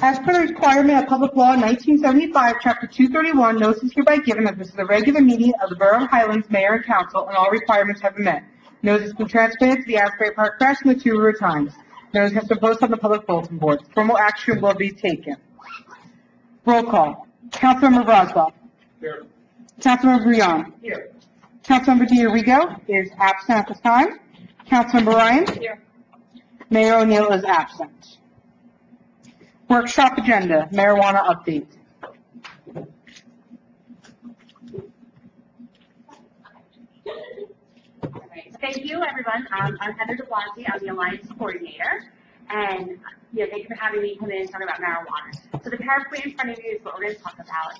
As per the requirement of Public Law 1975, Chapter 231, notice is hereby given that this is a regular meeting of the Borough of Highlands Mayor and Council, and all requirements have been met. Notice has been transmitted to the Asbury Park Press and the Two River Times. Notice has been posted on the public bulletin board. Formal action will be taken. Roll call. Councilmember Roswell. Here. Councilmember Breon. Here. Councilmember Diorigo is absent at this time. Councilmember Ryan. Here. Mayor O'Neill is absent. Workshop agenda, marijuana update. Thank you, everyone. I'm Heather DeBlasi. I'm the Alliance Coordinator. And thank you for having me come in and talk about marijuana. So the PowerPoint in front of you is what we're going to talk about.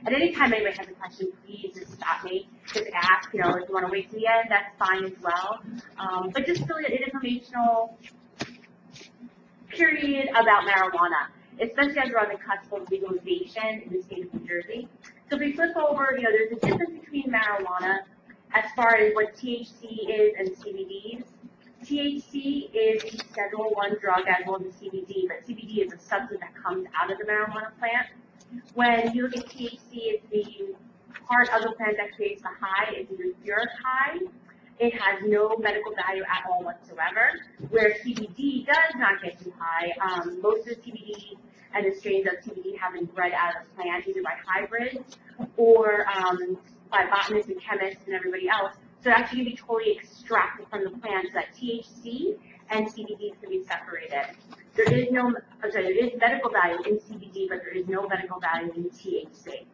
At any time anybody has a question, please just stop me. Just ask, if you want to wait to the end, that's fine as well. But just really an informational period about marijuana, especially as we're on the cusp of legalization in the state of New Jersey. So if we flip over, there's a difference between marijuana as far as what THC is and CBDs. THC is a Schedule I drug as well as the CBD, but CBD is a substance that comes out of the marijuana plant. When you look at THC, it's the part of the plant that creates the high. It's the pure high. It has no medical value at all whatsoever, where CBD does not get too high. Most of the CBD and the strains of CBD have been bred out of the plant, either by hybrids or by botanists and chemists and everybody else. So it actually can be totally extracted from the plant so that THC and CBD can be separated. There is medical value in CBD, but there is no medical value in THC.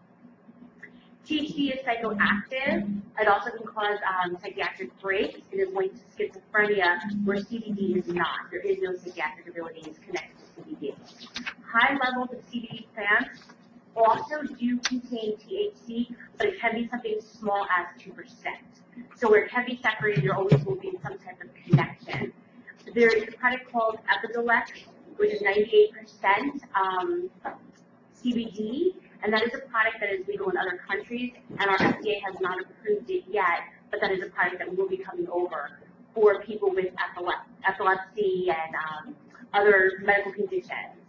THC is psychoactive. It also can cause psychiatric breaks. It is linked to schizophrenia, where CBD is not. There is no psychiatric abilities connected to CBD. High levels of CBD plants also do contain THC, but it can be something small as 2%. So where it can be separated, there always will be some type of connection. There is a product called Epidiolex, which is 98% CBD, and that is a product that is legal in other countries, and our FDA has not approved it yet, but that is a product that will be coming over for people with epilepsy and other medical conditions.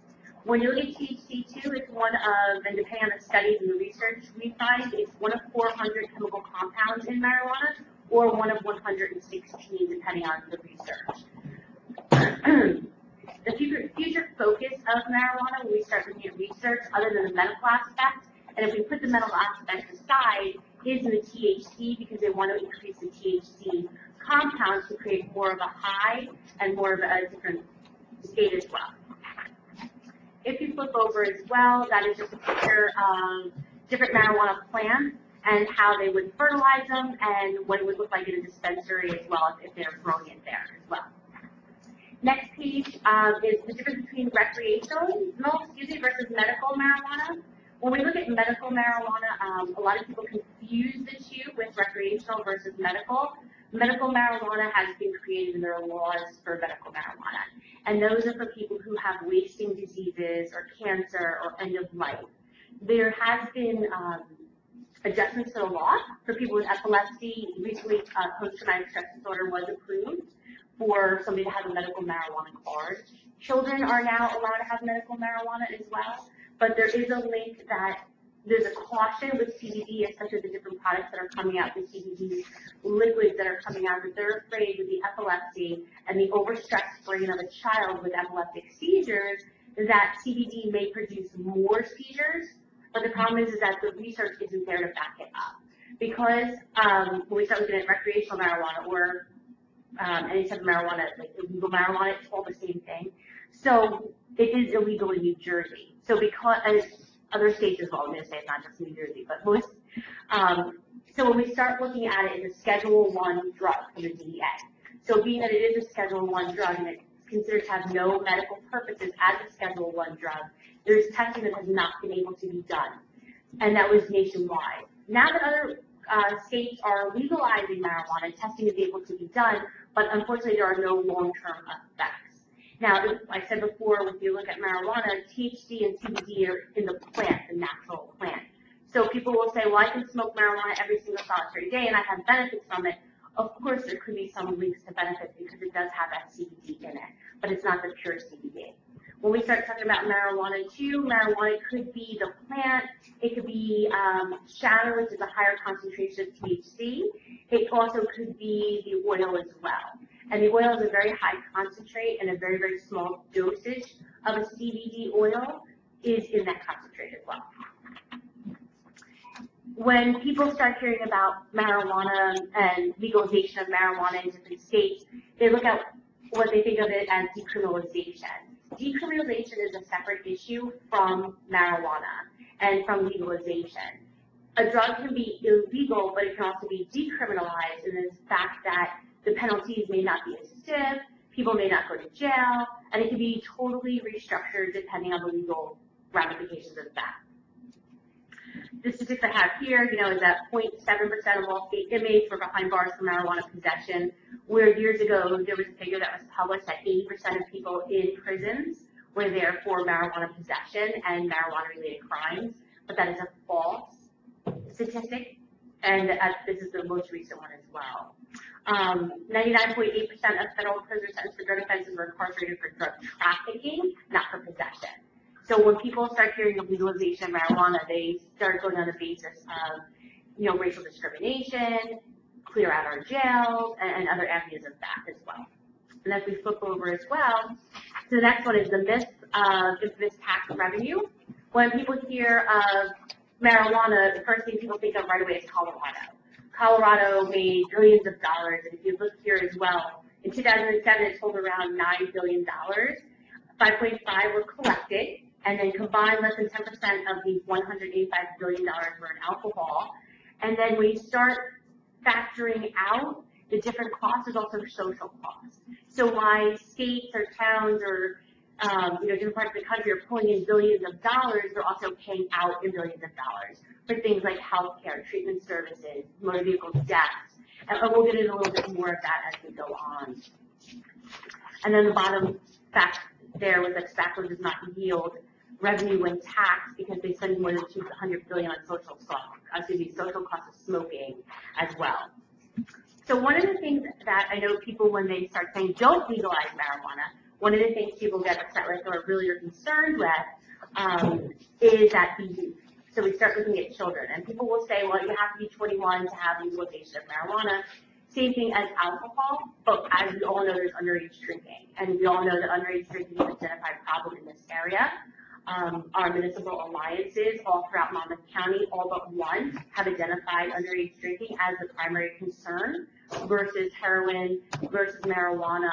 When you look at THC2, it's one of, and depending on the studies and the research we find, it's one of 400 chemical compounds in marijuana, or one of 116, depending on the research. The future focus of marijuana, when we start looking at research, other than the medical aspect, and if we put the medical aspect aside, is in the THC, because they want to increase the THC compounds to create more of a high and more of a different state as well. If you flip over as well, that is just a picture of different marijuana plants and how they would fertilize them and what it would look like in a dispensary as well if they're growing it there as well. Next page is the difference between recreational versus medical marijuana. When we look at medical marijuana, a lot of people confuse the two with recreational versus medical. Medical marijuana has been created and there are laws for medical marijuana. And those are for people who have wasting diseases or cancer or end of life. There has been adjustments to the law for people with epilepsy. Recently, post-traumatic stress disorder was approved for somebody to have a medical marijuana card. Children are now allowed to have medical marijuana as well, but there is a link that there's a caution with CBD, especially the different products that are coming out, the CBD liquids that are coming out, that they're afraid with the epilepsy and the overstressed brain of a child with epileptic seizures, that CBD may produce more seizures, but the problem is that the research isn't there to back it up. Because when we start looking at recreational marijuana or any type of marijuana, like illegal marijuana, it's all the same thing. So it is illegal in New Jersey. So because, as other states as well, I'm going to say it's not just New Jersey, but most. So when we start looking at it, it's a Schedule I drug from the DEA. So being that it is a Schedule I drug and it's considered to have no medical purposes as a Schedule I drug, there's testing that has not been able to be done. And that was nationwide. Now that other states are legalizing marijuana, testing is able to be done, but unfortunately there are no long-term effects. Now, like I said before, if you look at marijuana, THC and CBD are in the plant, the natural plant. So people will say, well, I can smoke marijuana every single solitary day and I have benefits from it. Of course, there could be some links to benefits because it does have that CBD in it, but it's not the pure CBD. When we start talking about marijuana too, marijuana could be the plant, it could be shadow, which is a higher concentration of THC. It also could be the oil as well. And the oil is a very high concentrate and a very, very small dosage of a CBD oil is in that concentrate as well. When people start hearing about marijuana and legalization of marijuana in different states, they look at what they think of it as decriminalization. Decriminalization is a separate issue from marijuana and from legalization. A drug can be illegal, but it can also be decriminalized in the fact that the penalties may not be as stiff, people may not go to jail, and it can be totally restructured depending on the legal ramifications of that. The statistics I have here, is that 0.7% of all state inmates were behind bars for marijuana possession, where years ago there was a figure that was published that 80% of people in prisons were there for marijuana possession and marijuana-related crimes, but that is a false statistic, and this is the most recent one as well. 99.8% of federal prisoners sentenced for drug offenses were incarcerated for drug trafficking, not for possession. So when people start hearing of legalization of marijuana, they start going on the basis of, racial discrimination, clear out our jails, and other avenues of that as well. And as we flip over as well, so the next one is the myth of infamous tax revenue. When people hear of marijuana, the first thing people think of right away is Colorado. Colorado made billions of dollars, and if you look here as well, in 2007 it totaled around $9 billion. 5.5 were collected, and then combined less than 10% of the $185 billion were in alcohol. And then when you start factoring out the different costs, there's also social costs. So why states or towns or different parts of the country are pulling in billions of dollars, they're also paying out in billions of dollars for things like healthcare, treatment services, motor vehicle deaths. And we'll get into a little bit more of that as we go on. And then the bottom fact there was that tobacco does not yield revenue when taxed because they spend more than $200 billion on social costs of smoking as well. So one of the things that I know people, when they start saying don't legalize marijuana, one of the things people get upset with or really are concerned with is that the youth. So we start looking at children, and people will say, well, you have to be 21 to have legalization of marijuana. Same thing as alcohol, but as we all know, there's underage drinking, and we all know that underage drinking is an identified problem in this area. Our municipal alliances all throughout Monmouth County, all but one, have identified underage drinking as the primary concern versus heroin versus marijuana.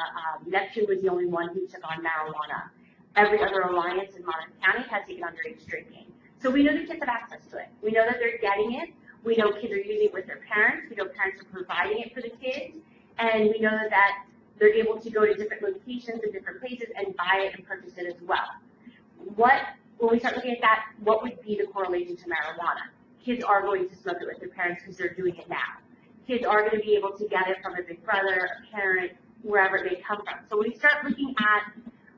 Neptune was the only one who took on marijuana. Every other alliance in Monmouth County has taken underage drinking. So we know the kids have access to it. We know that they're getting it. We know kids are using it with their parents. We know parents are providing it for the kids. And we know that they're able to go to different locations and different places and buy it and purchase it as well. When we start looking at that, what would be the correlation to marijuana? Kids are going to smoke it with their parents because they're doing it now. Kids are going to be able to get it from a big brother, a parent, wherever it may come from. So when we start looking at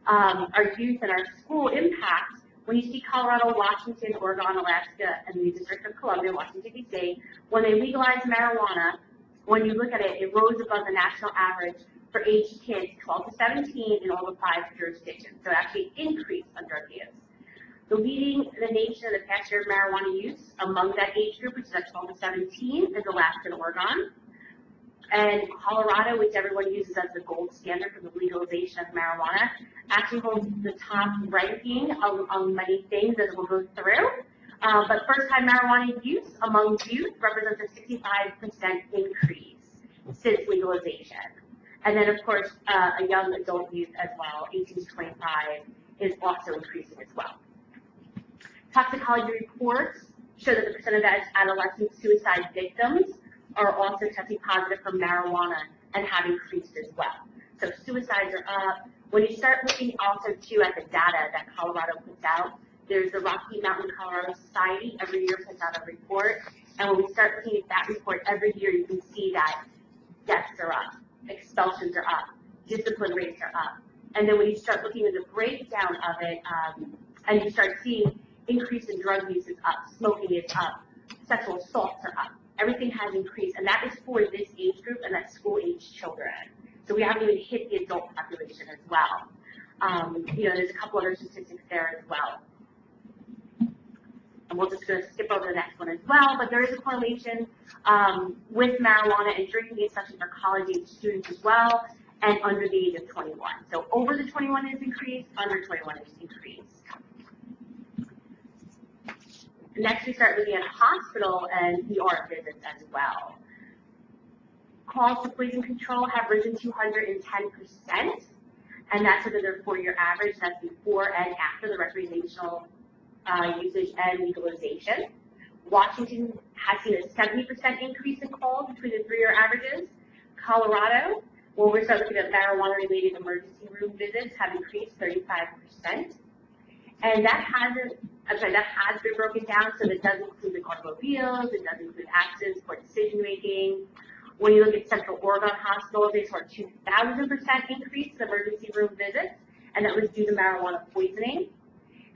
our youth and our school impacts, when you see Colorado, Washington, Oregon, Alaska, and the District of Columbia, Washington, D.C., when they legalized marijuana, when you look at it, it rose above the national average for aged kids 12 to 17 in all the 5 jurisdictions. So it actually increased on drug use. Leading the nation in the past year of marijuana use among that age group, which is at 12 to 17, is Alaska and Oregon. And Colorado, which everyone uses as the gold standard for the legalization of marijuana, actually holds the top ranking on many things as we'll go through. But first-time marijuana use among youth represents a 65% increase since legalization. And then, of course, a young adult youth as well, 18 to 25, is also increasing as well. Toxicology reports show that the percent of adolescent suicide victims are also testing positive for marijuana and have increased as well. So suicides are up. When you start looking also too at the data that Colorado puts out, there's the Rocky Mountain Colorado Society every year puts out a report. And when we start looking at that report every year, you can see that deaths are up, expulsions are up, discipline rates are up. And then when you start looking at the breakdown of it, and you start seeing increase in drug use is up, smoking is up, sexual assaults are up. Everything has increased, and that is for this age group and that's school-age children. So we haven't even hit the adult population as well. There's a couple other statistics there as well. And we'll just go skip over the next one as well, but there is a correlation with marijuana and drinking, especially for college-age students as well, and under the age of 21. So over the 21 is increased, under 21 is increased. Next, we start looking at hospital and ER visits as well. Calls to poison control have risen 210%, and that's over their 4-year average. That's before and after the recreational usage and legalization. Washington has seen a 70% increase in calls between the 3-year averages. Colorado, when we start looking at marijuana-related emergency room visits, have increased 35%. And that has been broken down, so that does include the automobiles, it does include accidents for decision-making. When you look at Central Oregon hospitals, they saw a 2,000% increase in emergency room visits, and that was due to marijuana poisoning.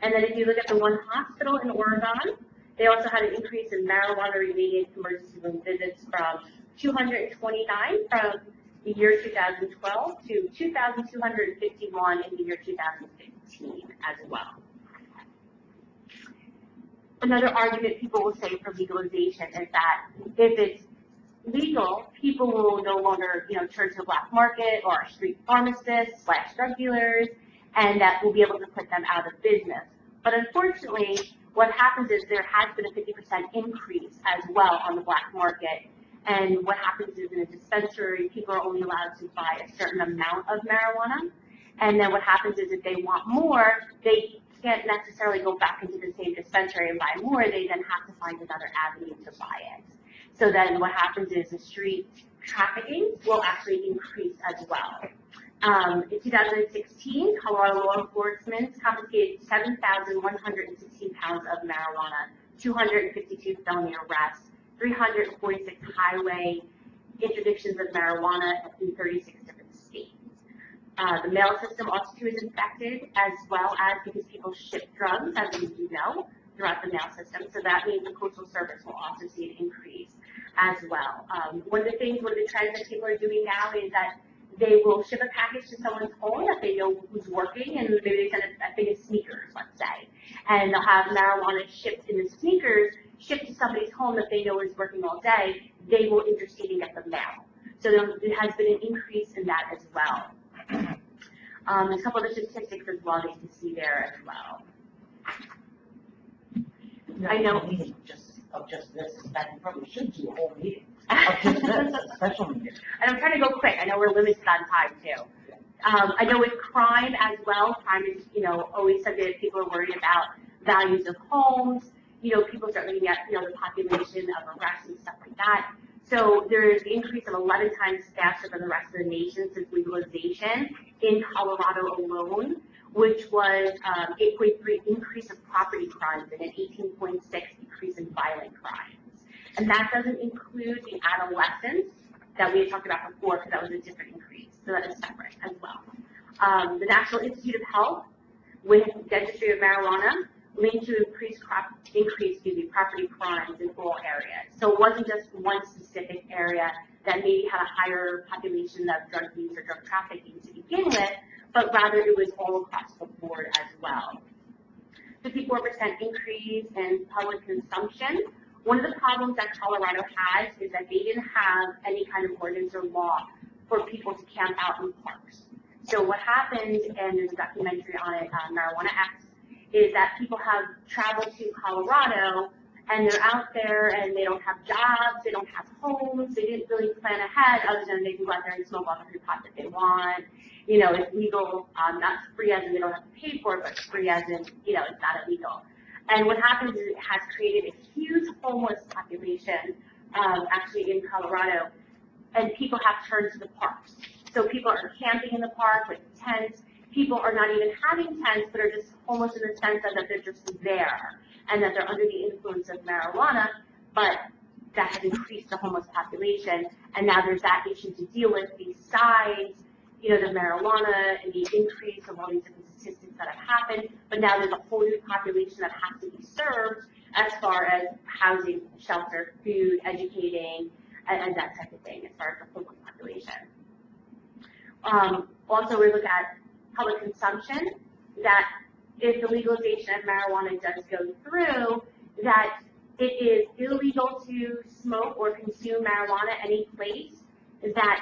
And then if you look at the one hospital in Oregon, they also had an increase in marijuana-related emergency room visits from 229 from the year 2012 to 2,251 in the year 2015 as well. Another argument people will say for legalization is that if it's legal, people will no longer, turn to the black market or street pharmacists / drug dealers, and that we'll be able to put them out of business. But unfortunately, what happens is there has been a 50% increase as well on the black market. And what happens is in a dispensary, people are only allowed to buy a certain amount of marijuana. And then what happens is if they want more, they can't necessarily go back into the same dispensary and buy more. They then have to find another avenue to buy it. So then what happens is the street trafficking will actually increase as well. In 2016, Colorado law enforcement confiscated 7,116 pounds of marijuana, 252 felony arrests, 346 highway interdictions of marijuana in 36 different states. The mail system also is infected, as well as because people ship drugs, as we do know, throughout the mail system. So that means the Postal Service will also see an increase as well. One of the trends that people are doing now is that they will ship a package to someone's home that they know who's working, and maybe they send a thing of sneakers, let's say, and they'll have marijuana shipped in the sneakers, shipped to somebody's home that they know is working all day. They will intercede and get the mail. So there has been an increase in that as well. There's a couple of statistics as well that you can see there as well. I know. Of just this, that you probably should do a whole meeting of just this, a special meeting. And I'm trying to go quick. I know we're limited on time too. I know with crime as well, crime is, always something that people are worried about, values of homes, people start looking at, the population of arrests and stuff like that. So there's an increase of 11 times faster than the rest of the nation since legalization in Colorado alone, which was 8.3 increase of property crimes and an 18.6 increase in violent crimes. And that doesn't include the adolescents that we had talked about before, because that was a different increase. So that is separate as well. The National Institute of Health, with dentistry of marijuana, linked to increased property crimes in all areas. So it wasn't just one specific area that maybe had a higher population of drug use or drug trafficking to begin with, but rather it was all across the board as well. 54% increase in public consumption. One of the problems that Colorado has is that they didn't have any kind of ordinance or law for people to camp out in parks. So what happened, and there's a documentary on it, Marijuana Acts, is that people have traveled to Colorado and they're out there and they don't have jobs, they don't have homes, they didn't really plan ahead other than they can go out there and smoke all the pot that they want. It's legal, not free as in they don't have to pay for it, but free as in, it's not illegal. And what happens is it has created a huge homeless population, actually in Colorado, and people have turned to the parks. So people are camping in the park with tents. People are not even having tents, but are just homeless in the sense that they're just there and that they're under the influence of marijuana, but that has increased the homeless population. And now there's that issue to deal with besides, the marijuana and the increase of all these different statistics that have happened. But now there's a whole new population that has to be served as far as housing, shelter, food, educating, and that type of thing as far as the homeless population. Also, we look at public consumption, that if the legalization of marijuana does go through, that it is illegal to smoke or consume marijuana any place that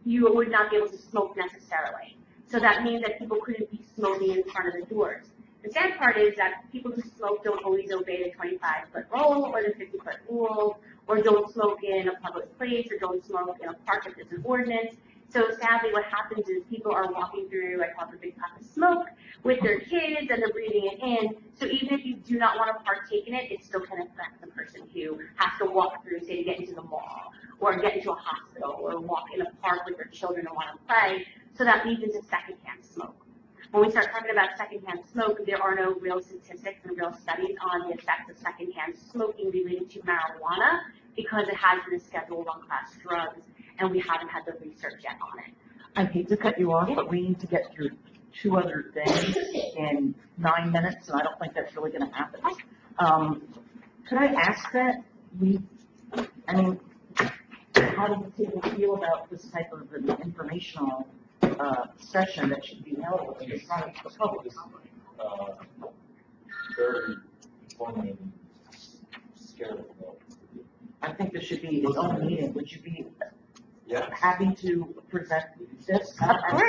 you would not be able to smoke necessarily. So that means that people couldn't be smoking in front of the doors. The sad part is that people who smoke don't always obey the 25-foot rule or the 50-foot rule, or don't smoke in a public place, or don't smoke in a park if there's an ordinance. So sadly, what happens is people are walking through, I call it the big puff of smoke, with their kids, and they're breathing it in. So even if you do not want to partake in it, it still can affect the person who has to walk through, say, to get into the mall, or get into a hospital, or walk in a park with their children and want to play. So that leads into secondhand smoke. When we start talking about secondhand smoke, there are no real statistics and real studies on the effects of secondhand smoking related to marijuana, because it has been a Schedule I class drugs, and we haven't had the research yet on it. I hate to cut you off, but we need to get through 2 other things in 9 minutes, and I don't think that's really going to happen. Could I ask that how do people feel about this type of an informational session that should be held in front of the public? Very informative and scary. I think there should be its own meeting. Would you be Yeah. happy to present this as a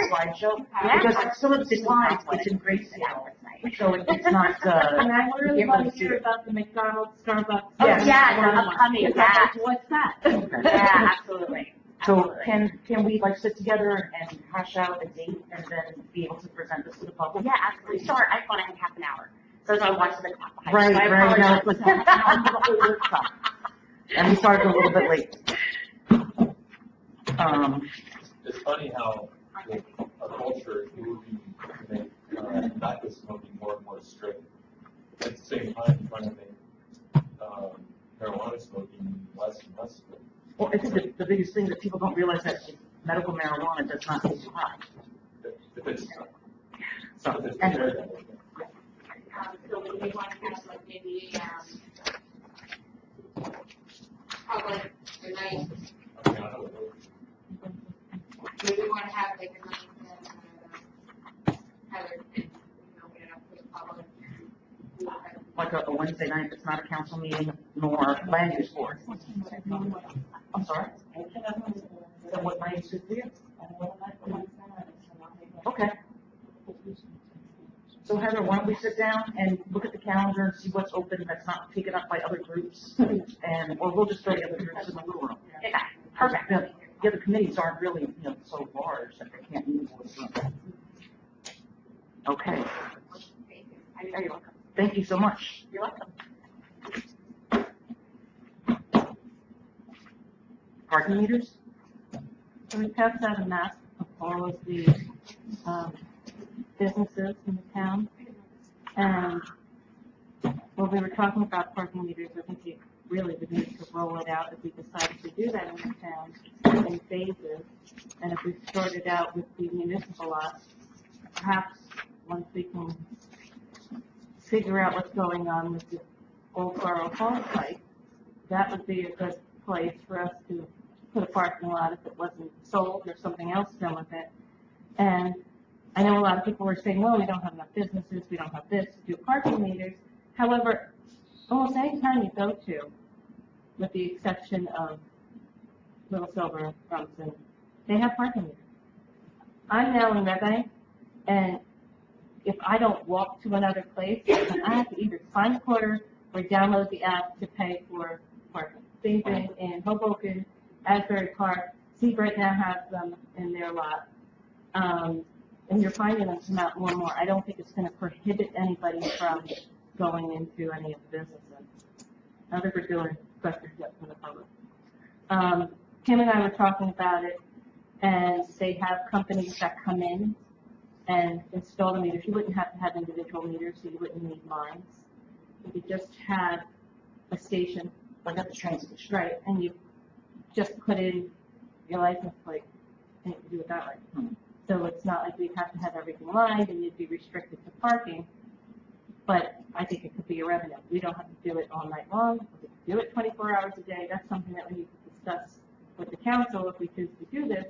slideshow? Yeah. Because some of the slides, it's in grayscale, so it's not, And I really you want can't to hear really about the McDonald's, Starbucks. Oh, Yes. yeah, the upcoming, yeah. What's that? Yeah, absolutely. So can we like sit together and hash out a date and then be able to present this to the public? Yeah, absolutely. Sorry, I thought I had half an hour. So as I watched the clock. Right, I right, no, apologize. it's like, the whole workshop. And we started a little bit late. It's funny how our culture is moving to make tobacco smoking more and more strict. At the same time, trying to make marijuana smoking less and less strict. Well, I think the biggest thing that people don't realize that medical marijuana does not taste hot. If it's, So, if it's anyway, prepared that way. So we may want to have like maybe, probably a night, I mean, I don't know. maybe we want to have like a night that, have it, get it up to the public. like a Wednesday night, it's not a council meeting nor land use board. I'm sorry? So what night is good for you? Okay. So Heather, why don't we sit down and look at the calendar and see what's open that's not taken up by other groups? Or we'll just throw the other groups in the little room. Okay, perfect. The other committees aren't really, so large that they can't meet in this room. Okay, You're welcome. thank you so much. You're welcome. Parking meters? So we passed out a map of all of the businesses in the town. And when we were talking about parking meters, I think you really would need to roll it out if we decided to do that in the town in phases. And if we started out with the municipal lots, perhaps once we can figure out what's going on with the old Borough Hall site, that would be a good place for us to put a parking lot if it wasn't sold or something else done with it. And I know a lot of people were saying, well, we don't have enough businesses, we don't have this to do parking meters. However, almost any town you go to, with the exception of Little Silver and Rumson, they have parking meters. I'm now in Red Bank, and if I don't walk to another place, I have to either find a quarter or download the app to pay for parking. Same thing in Hoboken, Asbury Park, Seabright now has them in their lot. And you're finding them come out more and more. I don't think it's gonna prohibit anybody from going into any of the businesses. Now that we're doing questions yet from the public. Kim and I were talking about it, and they have companies that come in and install the meters. You wouldn't have to have individual meters, so you wouldn't need lines. You could just have a station, Like at the train station. right, and you just put in your license plate, and you can do it that way. So it's not like we'd have to have everything lined, and you'd be restricted to parking, but I think it could be a revenue. We don't have to do it all night long, we could do it 24 hours a day. That's something that we need to discuss with the council if we choose to do this.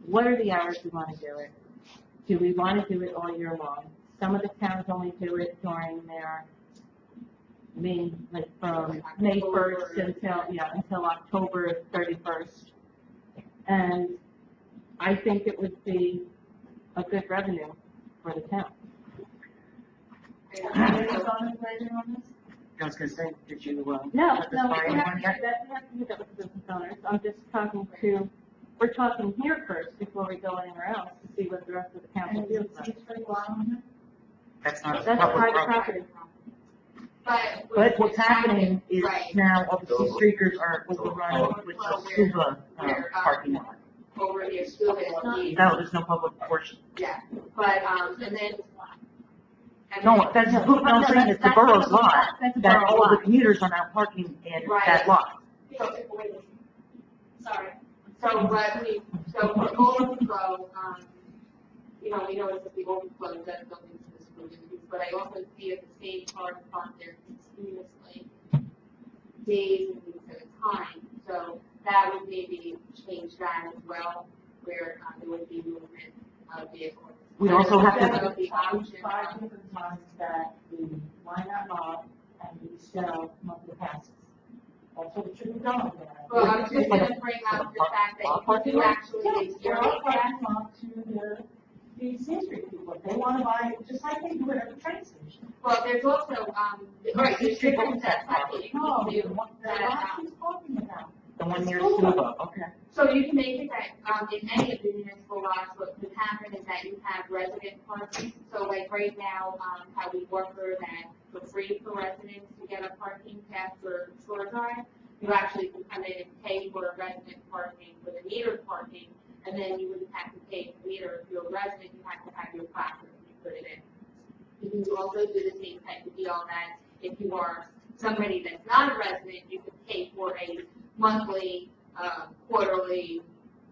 What are the hours we want to do it? do we want to do it all year long? Some of the towns only do it during their like from May 1st until October 31st. And I think it would be a good revenue for the town. I was gonna say, did you, No, satisfy we have anyone to yet? do that with the business owners. I'm just talking to, we're talking here first before we go anywhere else to see what the rest of the council feels about. That's not That's public private property. property. But what's happening is Right. now all the streakers are overrun with the scuba parking lot. over here, school is neat. No, there's no public portion. Yeah, but, and then. No, that's, no, I'm saying it's the borough's lot, That's the that borough all of the lot. commuters are now parking in Right. that lot. Sorry. So, so for overflow, you know, we know it's the overflow that goes into the school districts, but I also see at the same cars parked there continuously, days and weeks at a time. So that would maybe change that as well, where there would be movement of vehicles. We also have That to, would be option. Five different times that we line up lot and we sell monthly passes. That's what it should be done there. Well, I was just gonna bring up the fact that you do actually They're all experience that. parking lot to the C Street people. If they want to buy it, just like they do it at the train station. Well, there's also, right, there's different steps that you No, can do. the lot she's talking about. the one near Suba, okay. So you can make it that, in any of the municipal lots, what would happen is that you have resident parking. So like right now, how we offer that for free for residents to get a parking pass for Shore Drive, you actually can come in and pay for a resident parking with a metered parking, and then you wouldn't have to pay for meter. If you're a resident, you have to have your placard when you put it in. You can also do the same type of deal that if you are somebody that's not a resident, you can pay for a monthly, quarterly,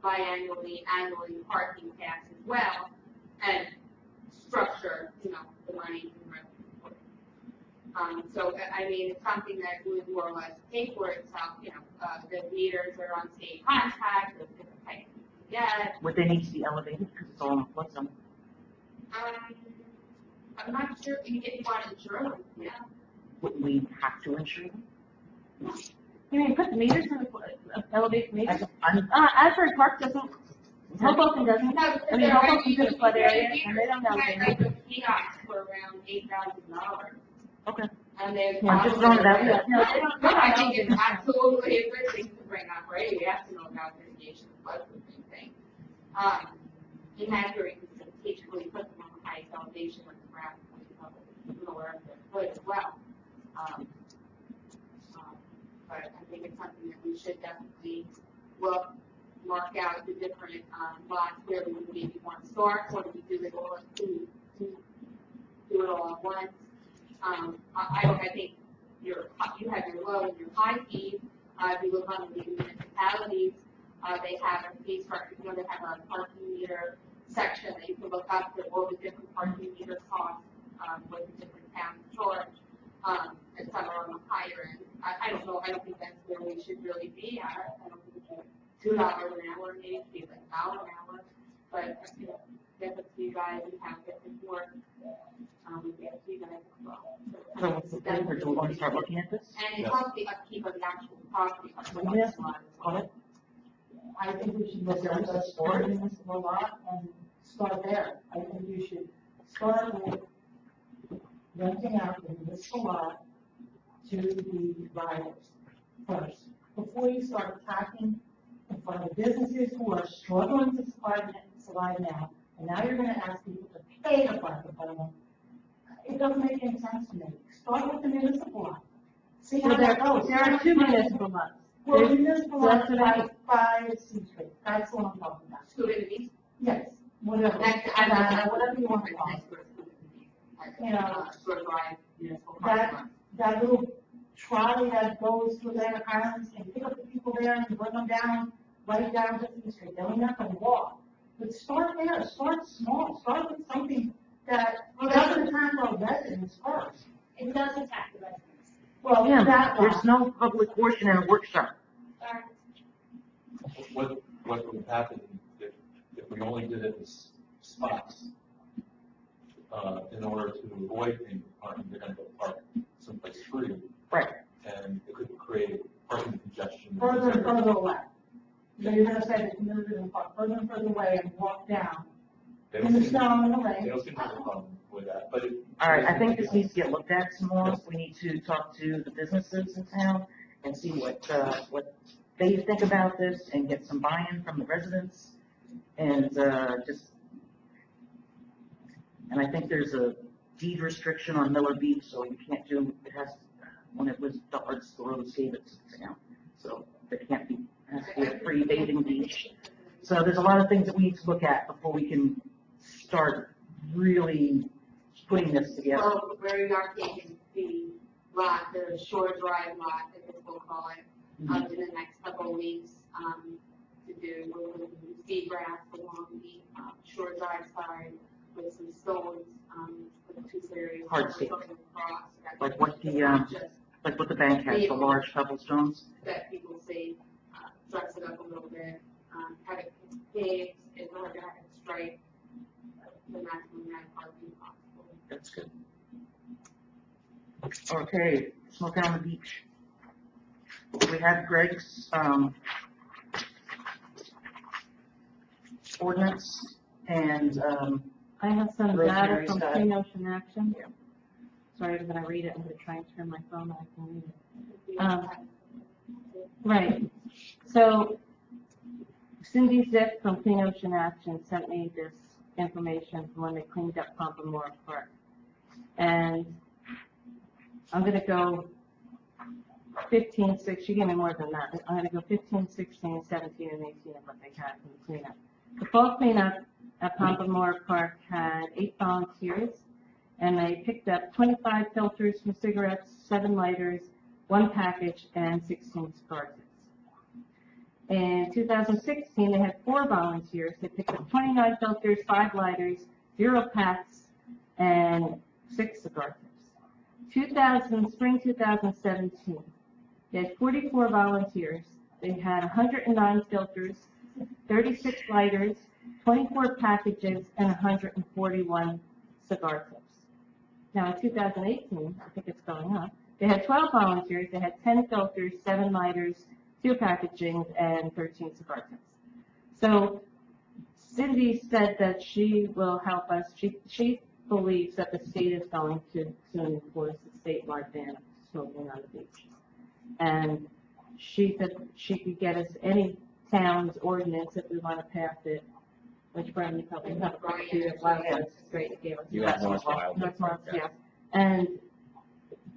biannually, annually parking pass as well, and structure, you know, the money in revenue. So, I mean, it's something that would more or less pay for itself, you know, the meters are on state contract, there's different types you get. Would they need to be elevated because it's all in flood zone? I'm not sure if you want to insure them, yeah. Wouldn't we have to insure them? You mean put the meters in the elevation meters? I'm, Asbury Park doesn't, Hoboken doesn't. No, because I mean, they're Hoboken's in a flood area and they don't know. Like a kiosk for around $8,000. okay. And there's. I'm just throwing it out there. No, they don't. No, I think it's absolutely a good thing to bring up, right? We have to know about mitigation of floodproofing thing. In Asbury, we strategically put them on the highest elevation with the ground, lower the foot as well. But I think it's something that we should definitely mark out the different, lots where we would maybe want to start, or do we do it all, do it all at once? I think you have your low and your high fees. If you look on the municipalities, they have a fee structure, you know, they have a parking meter section that you can look up for all the different parking meter costs, what the different towns charge, and some are on the higher end. I don't know, I don't think that's where we should really be at. I don't think it's $2 an hour, maybe it should be like $1 an hour, but, you know, that's up to you guys, you have different work. We get to you guys as well. So what's the thing, or do we want to start looking at this? And it's also the upkeep of the actual property. Yes. Got it? I think we should look at the sport municipal lot and start there. I think you should start with renting out the municipal lot to the riders first, before you start attacking in front of businesses who are struggling to survive now, and now you're gonna ask people to pay the fire department. It doesn't make any sense to me. Start with the municipal lot. See how that goes. There are two municipal lots. Well, the municipal lot That's what I- by C Street, that's what I'm talking about. School entities. Yes, whatever, whatever you want to call it. You know, Sort of drive, municipal That, parking lot. that little trolley that goes through there, Highlands, and pick up the people there and bring them down, right down to C Street. They're not gonna walk. But start there, start small, start with something that doesn't attack our residents first. It does attack the residents. Well, Yeah, that there's lot. no public portion in a workshop. What would happen if we only did it in spots? in order to avoid paying for parking, they're gonna go park someplace free, Right. and it could create parking congestion. Further and further away. So you're gonna say that you move it and park further and further away and walk down They in don't the seem, snow and the they rain. don't seem to have a problem with that, but it. All right, I think this needs to get looked at some more. We need to talk to the businesses in town and see what they think about this and get some buy-in from the residents. And, and I think there's a deed restriction on Miller Beach, so you can't do, it has, when it was dark, the roads gave it to the town. So there can't be, it has to be a free bathing beach. So there's a lot of things that we need to look at before we can start really putting this together. Well, we are taking the lot, the shore drive lot, I guess we'll call it, up in the next couple of weeks, to do, we're going to do seed grass along the, shore drive side with some stones, with two areas. Hardscape. Going across, so that Like what the, just like what the bank has, the large cobblestones. that people see, dress it up a little bit, have it paved, in order to have it straight, the maximum amount of parking possible. That's good. Okay, smoke on the beach. We have Greg's, ordinance and, I have some data Rosemary from Scott. Clean Ocean Action. Yeah. Sorry, when I read it, I'm gonna try and turn my phone on, I can read it. Right, so Cindy Zip from Clean Ocean Action sent me this information from when they cleaned up Pompamore Park. And I'm gonna go 15, 6, she gave me more than that. I'm gonna go 15, 16, 17, and 18 of what they had from the cleanup. The fall cleanup at Pompamore Park had 8 volunteers, and they picked up 25 filters from cigarettes, 7 lighters, 1 package, and 16 cigar tips. In 2016, they had 4 volunteers. They picked up 29 filters, 5 lighters, 0 packs, and 6 cigar tips. Spring 2017, they had 44 volunteers. They had 109 filters, 36 lighters, 24 packages, and 141 cigar tips. Now, in 2018, I think it's going up, they had 12 volunteers. They had 10 filters, 7 lighters, 2 packagings, and 13 cigar tips. So Cindy said that she will help us. She believes that the state is going to soon enforce the statewide ban of smoking on the beach. And she said she could get us any town's ordinance if we want to pass it, which Brian, you probably have a copy of last year's, great, it gave us. You have North Wild. North Wild, yeah. And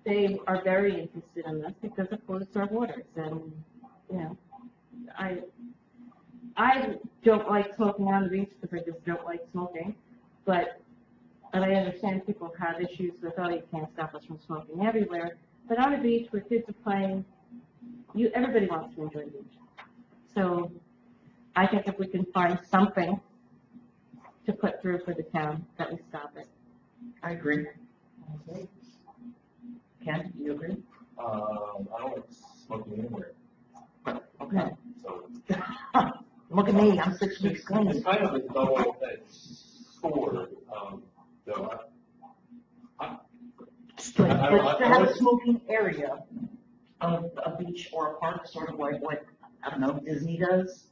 they are very interested in this because it pollutes our waters. And, you know, I don't like smoking on the beach because I just don't like smoking. But I understand people have issues with, oh, you can't stop us from smoking everywhere. But on a beach where kids are playing, everybody wants to enjoy the beach. So I think if we can find something to put through for the town, that we stop it. I agree. Ken, you agree? I don't like smoking anywhere, Okay. so. Look at me, I'm 6 weeks clean. It's kind of a double-edged sword, though. But to have a smoking area of a beach or a park, sort of like what, I don't know, Disney does,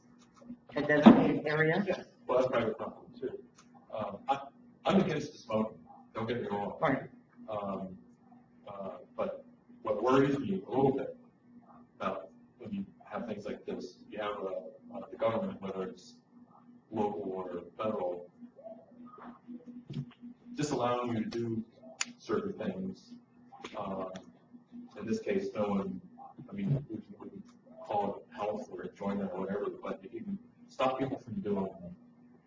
a designated area. Yeah, well, that's private property too. I'm against the smoking, don't get me wrong. Right. But what worries me a little bit about when you have things like this, you have the government, whether it's local or federal, just allowing you to do certain things. In this case, no one, I mean, we can call it health or enjoyment or whatever, but if you can stop people from doing.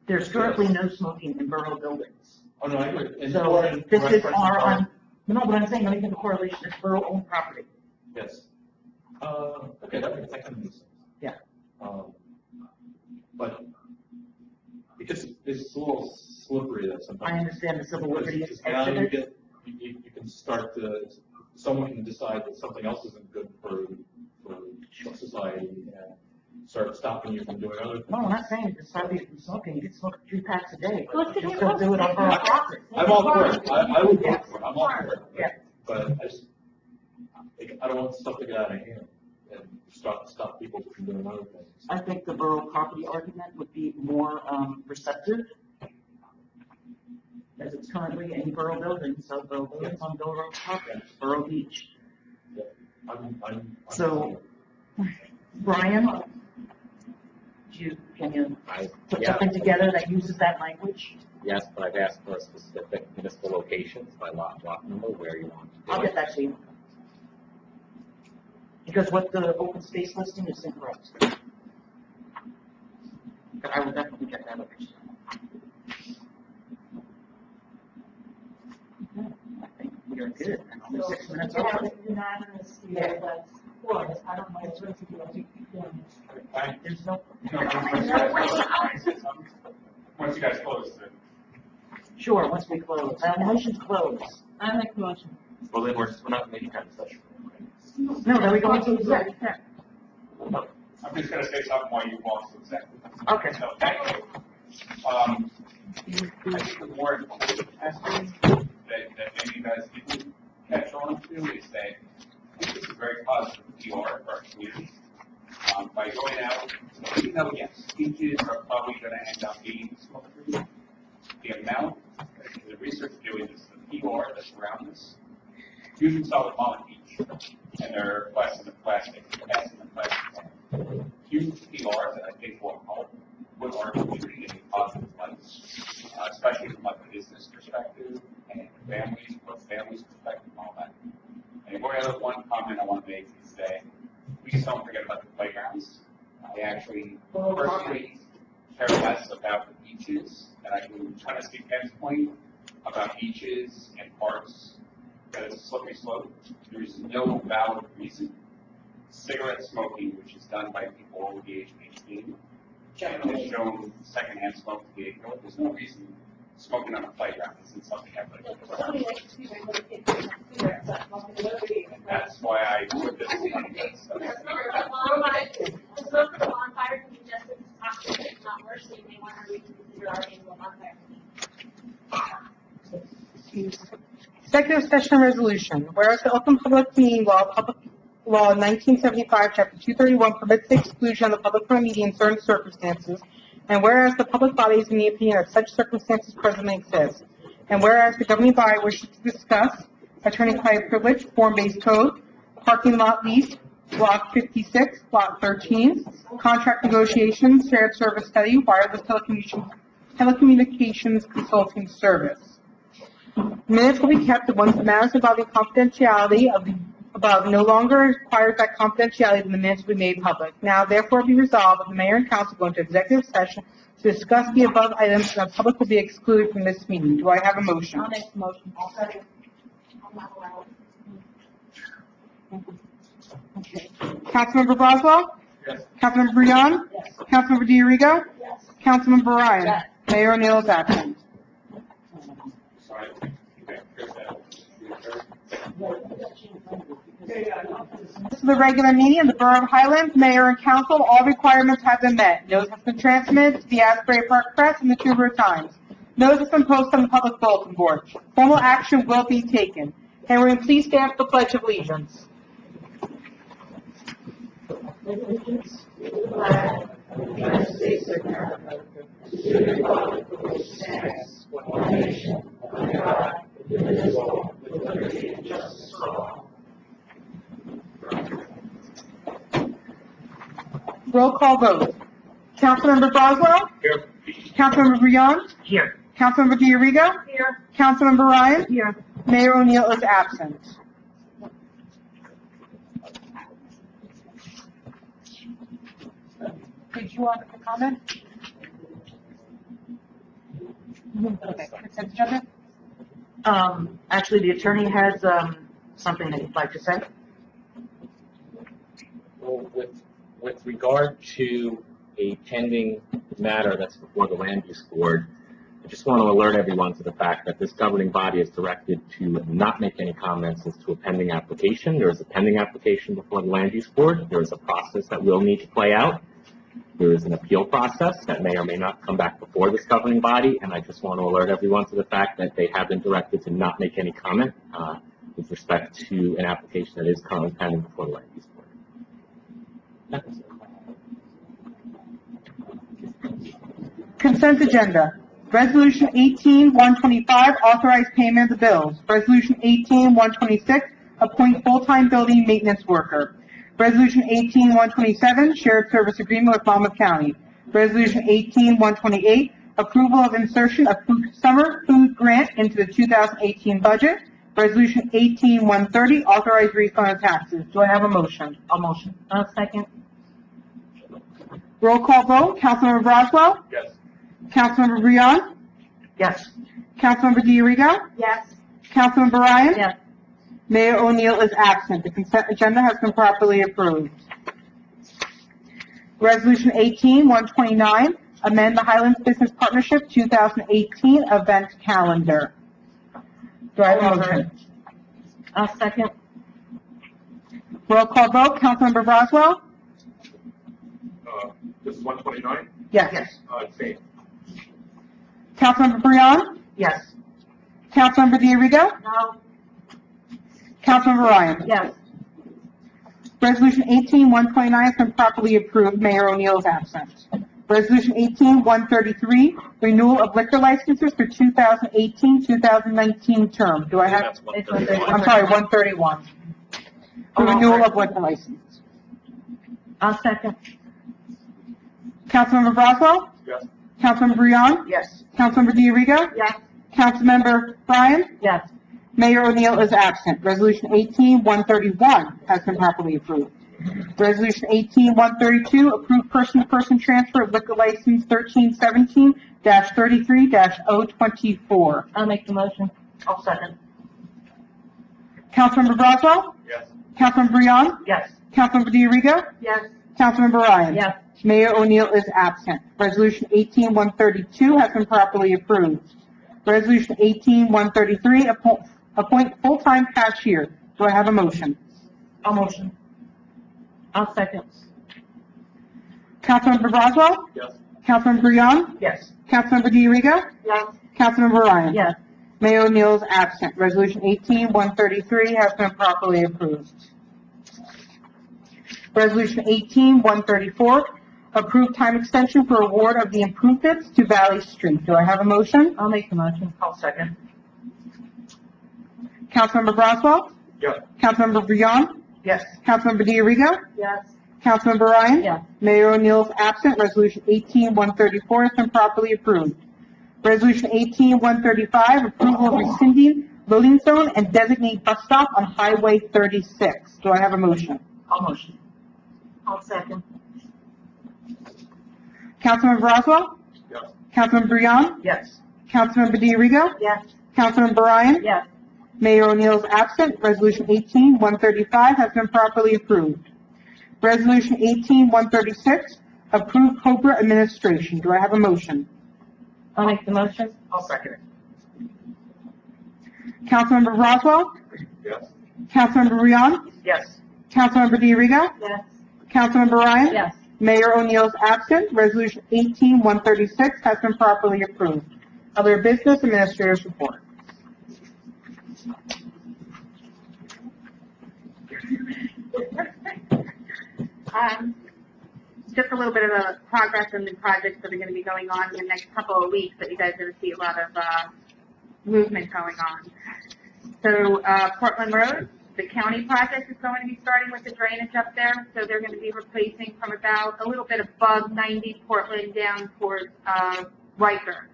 There's currently no smoking in borough buildings. Oh, no, I agree. And So or in this is restaurants and our, bars. no, but I'm saying, let me give a correlation, it's borough-owned property. Yes. Okay, that kind of makes sense. Yeah. But because it's a little slippery that sometimes. I understand the civil liberties. Because now you get, you can start to, someone can decide that something else isn't good for society. And start stopping you from doing other things. No, I'm not saying to stop you from smoking, you can smoke 3 packs a day, Let's but get you him still do it on borough property. I'm all for it, I would vote for it, I'm all for it. Yeah. But I don't want stuff to get out of hand and stop people from doing other things. I think the borough property argument would be more receptive, as it's currently in borough buildings, so borough buildings on borough property, Borough Beach. I'm. So, Brian, can you put something together that uses that language? Yes, but I've asked for specific municipal locations by lot number where you want to do I'll it. get that to you. Because what the open space listing is incorrect. But I will definitely get that over to you. I think we are good, and only 6 minutes So, over. unanimous, that's four, I don't know, it's what to do, I think you're doing it. There's no, Once you guys close, then. sure, once we close, motion's closed. I make the motion. Well, then we're not making kind of session. No, then we go into exec. I'm just gonna say something while you walk to executive. Okay. So, thank you. I think the more important aspect that maybe you guys didn't catch on to is that I think this is very positive PR for our community. By going out, even though, yes, beaches are probably gonna end up being smoke-free, the amount, the research doing this, the PR that's around this, using solid Mullet Beach, and they're requesting the plastic, passing the plastic. Huge PR that I think will help with our community in a positive light, especially from like a business perspective and families perspective and all that. And one comment I want to make is that please don't forget about the playgrounds. I actually personally care less about the beaches, and I can kind of see Ken's point about beaches and parks, that it's a slippery slope. There is no valid reason. Cigarette smoking, which is done by people over the age of 18, and has shown secondhand smoke to be ignored. There's no reason smoking on a playground isn't something everybody does. And that's why I put this in. The smoke from the bonfire can be just as toxic, if not worse, so you may want to reconsider our annual bonfire. Executive session resolution. Whereas the Open Public Meeting Law 1975, Chapter 231 permits the exclusion of the public from a meeting in certain circumstances, and whereas the public body is in the opinion that such circumstances presently exist, and whereas the governing body wishes to discuss attorney-client privilege, form-based code, parking lot lease, Block 56, Lot 13, contract negotiations, shared service study, wireless telecommunications consulting service. Minutes will be kept once the matters involving confidentiality of the above no longer requires that confidentiality, then the minutes will be made public. Now, therefore, be resolved that the mayor and council go into executive session to discuss the above items, and the public will be excluded from this meeting. Do I have a motion? I'll make the motion. I'm not allowed. Councilmember Boswell? Yes. Councilmember Breon? Yes. Councilmember DiRigo? Yes. Councilmember Ryan? Yes. Mayor O'Neill is absent. Sorry. Okay, here's that. This is the regular meeting of the Borough of Highlands. Mayor and council, all requirements have been met. Notice has been transmitted to the Asbury Park Press and the Trooper Times. Notice has been posted on the public bulletin board. Formal action will be taken. Henry, please stand for the Pledge of Allegiance. Roll call vote. Councilmember Boswell? Here. Councilmember Breon? Here. Councilmember DiRigo? Here. Councilmember Ryan? Here. Mayor O'Neill is absent. Did you want to comment? Okay, consent agenda? Actually, the attorney has, something that he'd like to say. Well, with regard to a pending matter that's before the Land Use Board, I just want to alert everyone to the fact that this governing body is directed to not make any comments as to a pending application. There is a pending application before the Land Use Board. There is a process that will need to play out. There is an appeal process that may or may not come back before this governing body, and I just want to alert everyone to the fact that they have been directed to not make any comment with respect to an application that is currently pending before the land use board. Consent agenda. Resolution 18-125, authorize payment of the bills. Resolution 18-126, appoint full-time building maintenance worker. Resolution 18-127, shared service agreement with Monmouth County. Resolution 18-128, approval of insertion of summer food grant into the 2018 budget. Resolution 18-130, authorize refund of taxes. Do I have a motion? I'll motion. I'll second. Roll call vote. Councilmember Braswell? Yes. Councilmember Breon? Yes. Councilmember Diorigo? Yes. Councilmember Ryan? Yes. Mayor O'Neill is absent. The consent agenda has been properly approved. Resolution 18-129, amend the Highlands Business Partnership 2018 event calendar. Do I have a motion? I'll second. Roll call vote. Councilmember Braswell? This is 129? Yes. Same. Councilmember Breon? Yes. Councilmember Diorigo? No. Councilmember Ryan? Yes. Resolution 18-129 has been properly approved. Mayor O'Neill is absent. Resolution 18-133, renewal of liquor licenses for 2018-2019 term. Do I have, That's 131. I'm sorry, 131. The renewal of liquor license. I'll second. Councilmember Braswell? Yes. Councilmember Breon? Yes. Councilmember Diorigo? Yes. Councilmember Ryan? Yes. Mayor O'Neill is absent. Resolution 18-131 has been properly approved. Resolution 18-132, approved person-to-person transfer of liquor license 1317-33-024. I'll make the motion. I'll second. Councilmember Braswell? Yes. Councilmember Breon? Yes. Councilmember Diorigo? Yes. Councilmember Ryan? Yes. Mayor O'Neill is absent. Resolution 18-132 has been properly approved. Resolution 18-133, appoint full-time cashier. Do I have a motion? I'll motion. I'll second. Councilmember Braswell? Yes. Councilmember Breon? Yes. Councilmember Diorigo? Yes. Councilmember Ryan? Yes. Mayor O'Neill is absent. Resolution 18-133 has been properly approved. Resolution 18-134, approved time extension for award of the improvements to Valley Street. Do I have a motion? I'll make the motion. I'll second. Councilmember Braswell? Yes. Councilmember Breon? Yes. Councilmember Diorigo? Yes. Councilmember Ryan? Yes. Mayor O'Neill is absent. Resolution 18-134 has been properly approved. Resolution 18-135, approval of rescinding loading zone and designate bus stop on Highway 36. Do I have a motion? I'll motion. I'll second. Councilmember Braswell? Yes. Councilmember Breon? Yes. Councilmember Diorigo? Yes. Councilmember Ryan? Yes. Mayor O'Neill is absent. Resolution 18-135 has been properly approved. Resolution 18-136, approved Cobra administration. Do I have a motion? I'll make the motion. I'll second it. Councilmember Braswell? Yes. Councilmember Breon? Yes. Councilmember Diorigo? Yes. Councilmember Ryan? Yes. Mayor O'Neill is absent. Resolution 18-136 has been properly approved. Other business administrators report. Just a little bit of a progress in the projects that are going to be going on in the next couple of weeks that you guys are going to see a lot of movement going on. So Portland Road, the county project is going to be starting with the drainage up there. So they're going to be replacing from about a little bit above 90 Portland down towards Riker.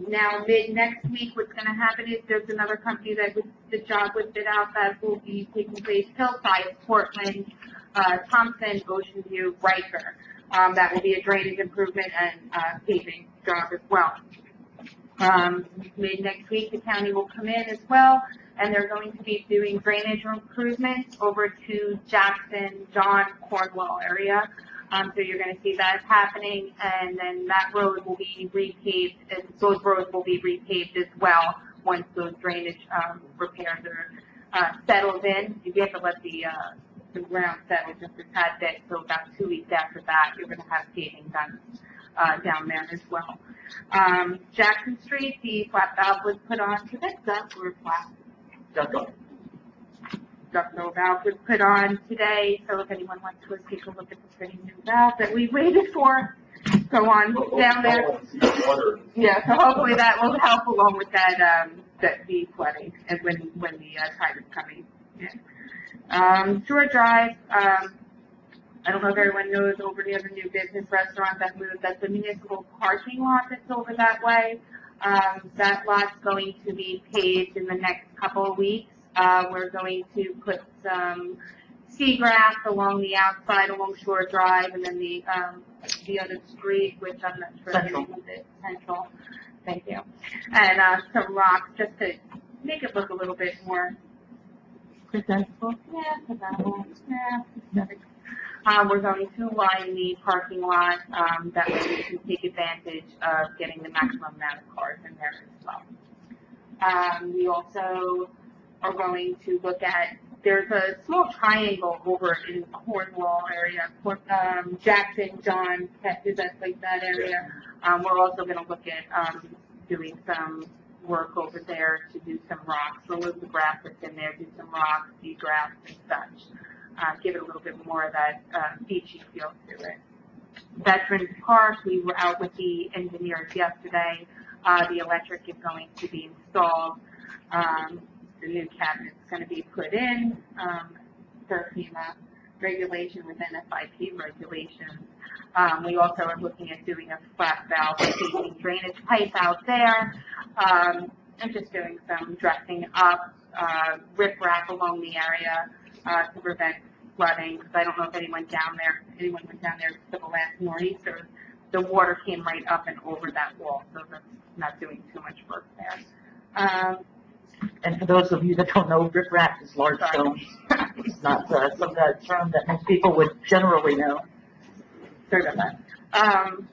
Now, mid next week, what's going to happen is there's another company that the job was bid out that will be taking place Hillside, Portland, Thompson, Ocean View, Riker. That will be a drainage improvement and paving job as well. Mid next week, the county will come in as well, and they're going to be doing drainage improvements over to Jackson, John, Cornwall area. So you're going to see that happening, and then that road will be repaved, and those roads will be repaved as well once those drainage repairs are settled in. You have to let the the ground settled just a tad bit, so about 2 weeks after that, you're gonna have paving done, down there as well. Jackson Street, the flat valve was put on, is that duck or flat? Ductile valve was put on today, so if anyone wants to take a look at the pretty new valve that we waited for, go on down there. Yeah, so hopefully that will help along with that, the flooding and when the tide is coming in. Shore Drive, I don't know if everyone knows over near the new business restaurant that moved, that's the municipal parking lot that's over that way. That lot's going to be paved in the next couple of weeks. We're going to put some seagrass along the outside along Shore Drive and then the other street, which I'm not sure the name of it, Central. Thank you. And, some rocks just to make it look a little bit more presentable. Yeah, presentable. Yeah, aesthetic. We're going to line the parking lot, that way we can take advantage of getting the maximum amount of cars in there as well. We also are going to look at, there's a small triangle over in Cornwall area, Jackson, John, is that like that area? We're also gonna look at, doing some work over there to do some rocks, remove the grass that's in there, do some rocks, seagrass and such. Give it a little bit more of that, beachy feel to it. Veterans Park, we were out with the engineers yesterday. The electric is going to be installed. The new cabinet's going to be put in, per FEMA regulation within FIP regulations. We also are looking at doing a flat valve casing drainage pipe out there, and just doing some dressing up, riprap along the area, to prevent flooding, because I don't know if anyone went down there for the last nor'easter. The water came right up and over that wall, so that's not doing too much work there. And for those of you that don't know, riprap is large stones. It's not some term that most people would generally know. Sorry about that.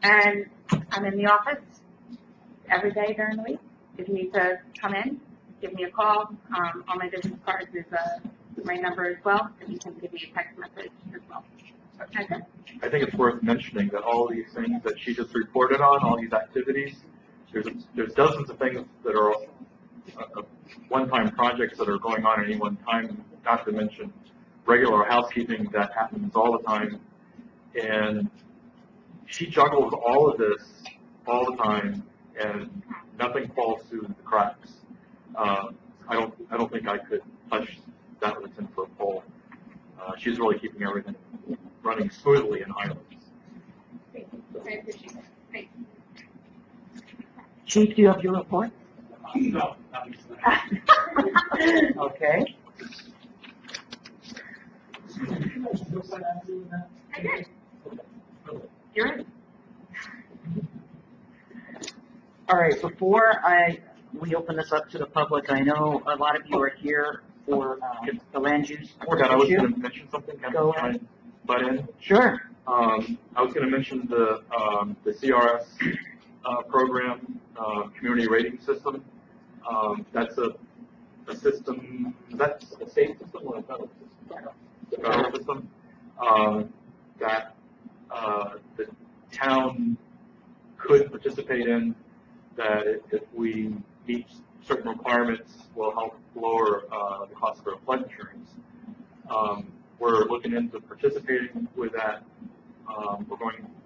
And I'm in the office every day during the week. If you need to come in, give me a call. On my business cards is my number as well, and you can give me a text message as well. Okay. I think it's worth mentioning that all these things that she just reported on, all these activities, there's dozens of things that are one-time projects that are going on at any one time, not to mention regular housekeeping that happens all the time. And she juggles all of this all the time, and nothing falls through the cracks. I don't think I could touch that with a 10-foot pole. She's really keeping everything running smoothly in Highlands. I appreciate it. Thanks. Chief, do you have your report? No, Okay. I did. You're in. All right, before we open this up to the public, I know a lot of you are here for the land use I was issue. going to mention something. Can Go I butt in? Sure. I was going to mention the CRS program, community rating system. That's a system, that's a state system or a federal system? The federal system, that the town could participate in, that if we meet certain requirements will help lower the cost of our flood insurance. We're looking into participating with that. We're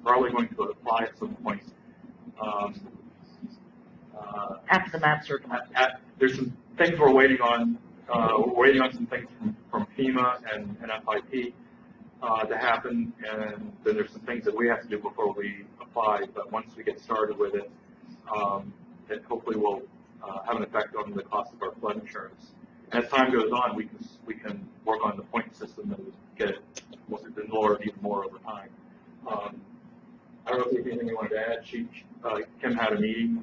probably going to apply at some point. After the maps are done. There's some things we're waiting on. We're waiting on some things from FEMA and FIP to happen, and then there's some things that we have to do before we apply. But once we get started with it, it hopefully will have an effect on the cost of our flood insurance. And as time goes on, we can work on the point system and get it lowered even more over time. I don't know if there's anything you wanted to add. Kim had a meeting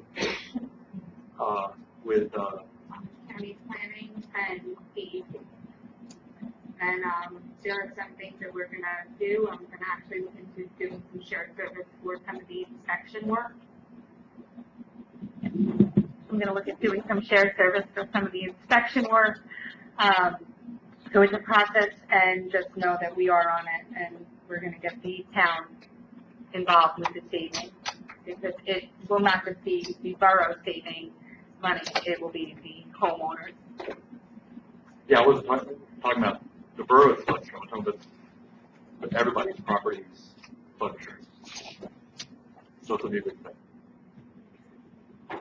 with County planning and the, and there are some things that we're gonna do. I'm gonna actually look into doing some shared service for some of the inspection work. I'm going to look at doing some shared service for some of the inspection work. So it's a process, and just know that we are on it, and we're gonna get the town involved with the saving. Because it will not just be the borough saving money, it will be the homeowners. Yeah, I wasn't talking about the borough's flood insurance, I'm talking about everybody's property's flood insurance. So it's a new good thing.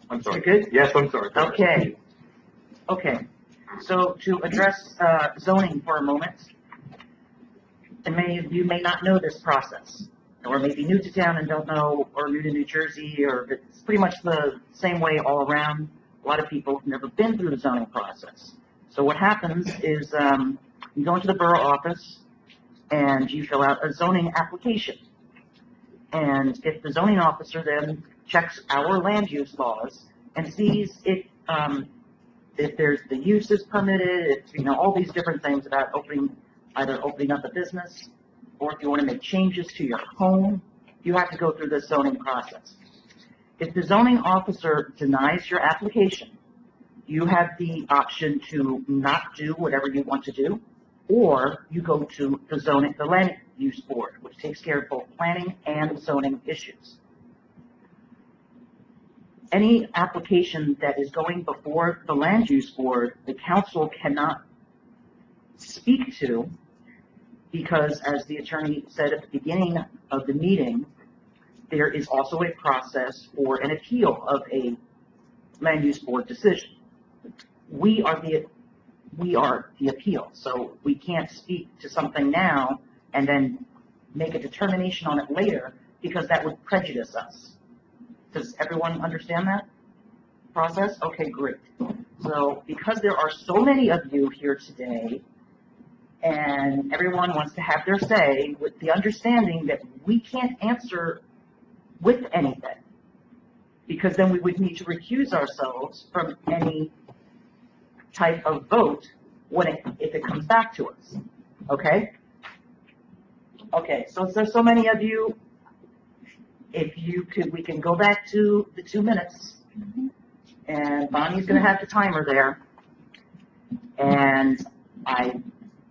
I'm sorry. You good? Yes, I'm sorry. Okay. Okay. So to address zoning for a moment, and many of you may not know this process, or may be new to town and don't know, or new to New Jersey, or it's pretty much the same way all around. A lot of people have never been through the zoning process. So what happens is you go into the borough office and you fill out a zoning application. And if the zoning officer then checks our land use laws and sees if there's the use is permitted, if, all these different things about either opening up a business, or if you want to make changes to your home, you have to go through the zoning process. If the zoning officer denies your application, you have the option to not do whatever you want to do, or you go to the land use board, which takes care of both planning and zoning issues. Any application that is going before the land use board, the council cannot speak to, because as the attorney said at the beginning of the meeting, there is also a process for an appeal of a land use board decision. We are the appeal, so we can't speak to something now and then make a determination on it later, because that would prejudice us. Does everyone understand that process? Okay, great. So because there are so many of you here today, and everyone wants to have their say, with the understanding that we can't answer with anything, because then we would need to recuse ourselves from any type of vote if it comes back to us. Okay? Okay, so there's so many of you, if you could, we can go back to the 2 minutes, and Bonnie's gonna have the timer there, and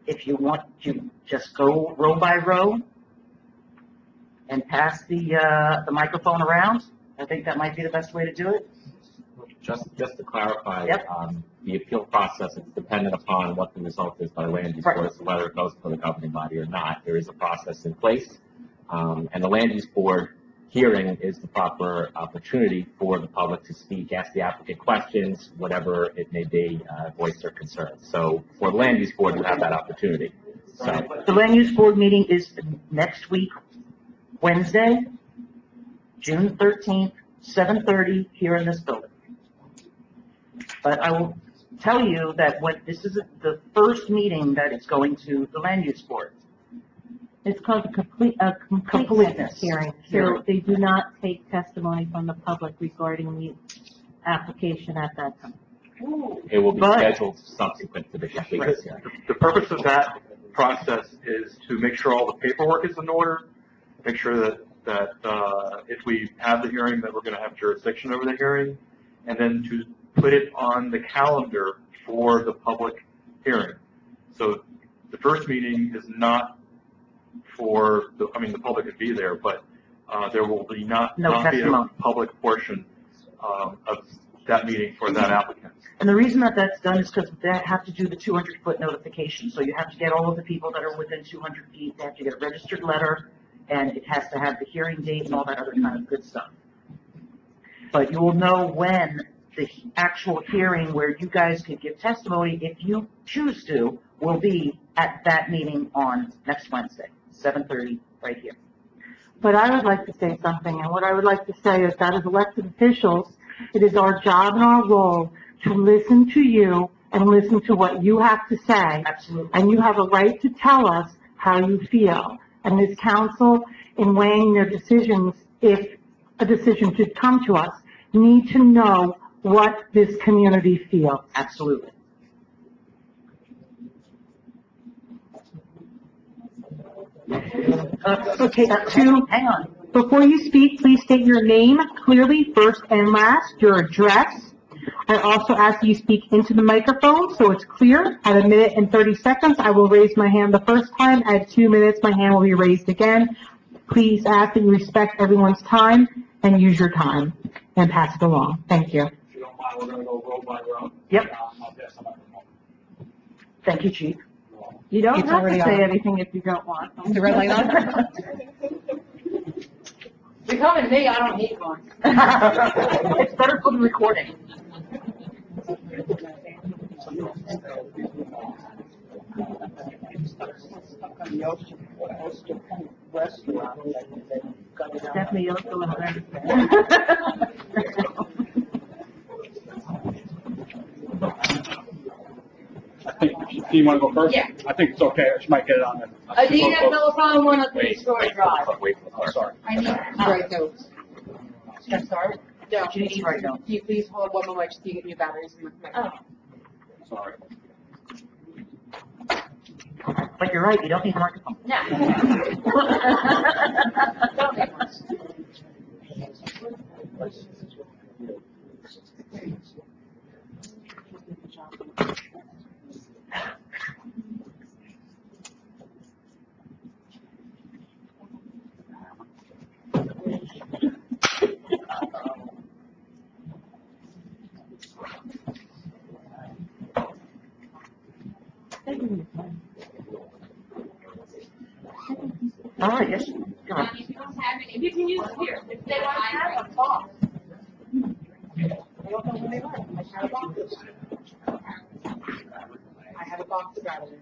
if you want to just go row by row and pass the microphone around, I think that might be the best way to do it. Just to clarify, Yep. The appeal process is dependent upon what the result is by the land use Right. board, so whether it goes to the governing body or not. There is a process in place, and the land use board hearing is the proper opportunity for the public to speak, ask the applicant questions, whatever it may be, voice their concerns. So for the land use board, you have that opportunity. So The land use board meeting is next week, Wednesday, June 13th, 7:30, here in this building. But I will tell you that this is the first meeting that is going to the land use board. It's called a completeness hearing. So they do not take testimony from the public regarding the application at that time. it will be But- scheduled subsequent to the completeness hearing. The purpose of that process is to make sure all the paperwork is in order, make sure that if we have the hearing, that we're going to have jurisdiction over the hearing, and then to put it on the calendar for the public hearing. So the first meeting is not for the public could be there, but there will be not No be a testimony. public portion of that meeting for that applicant. And the reason that that's done is because they have to do the 200-foot notification. So you have to get all of the people that are within 200 feet, they have to get a registered letter, and it has to have the hearing date and all that other kind of good stuff. But you will know when the actual hearing where you guys could give testimony, if you choose to, will be at that meeting on next Wednesday, 7:30, right here. But I would like to say something, and what I would like to say is that as elected officials, it is our job and our role to listen to you and listen to what you have to say. Absolutely. And you have a right to tell us how you feel. And this council, in weighing their decisions, if a decision should come to us, need to know what this community feels. Absolutely. Okay, Hang on. before you speak, please state your name clearly, first and last, your address. I also ask that you speak into the microphone so it's clear. At 1 minute and 30 seconds, I will raise my hand the first time. At 2 minutes, my hand will be raised again. Please ask that you respect everyone's time and use your time and pass it along. Thank you. If you don't mind, we're gonna go roll by roll. Yep. I'll pass them up. Thank you, Chief. You don't It's have to already say on. anything if you don't want. Is the red light on? You're coming to me, I don't need one. It's better for the recording. Stephanie, you'll go ahead. I think, do you wanna go first? Yeah. I think it's okay, she might get it on there. Adina Philippine, 103 Story Drive. Wait for the clerk. Sorry. I need to write those. I'm sorry? No. What you need to write down? Can you please hold one moment, just to get new batteries in my phone? Sorry. But you're right, you don't need a microphone. No. Don't need one. All right, yes. Go on. If you don't have any, you can use it here, if they want to have a box. I have a box of batteries.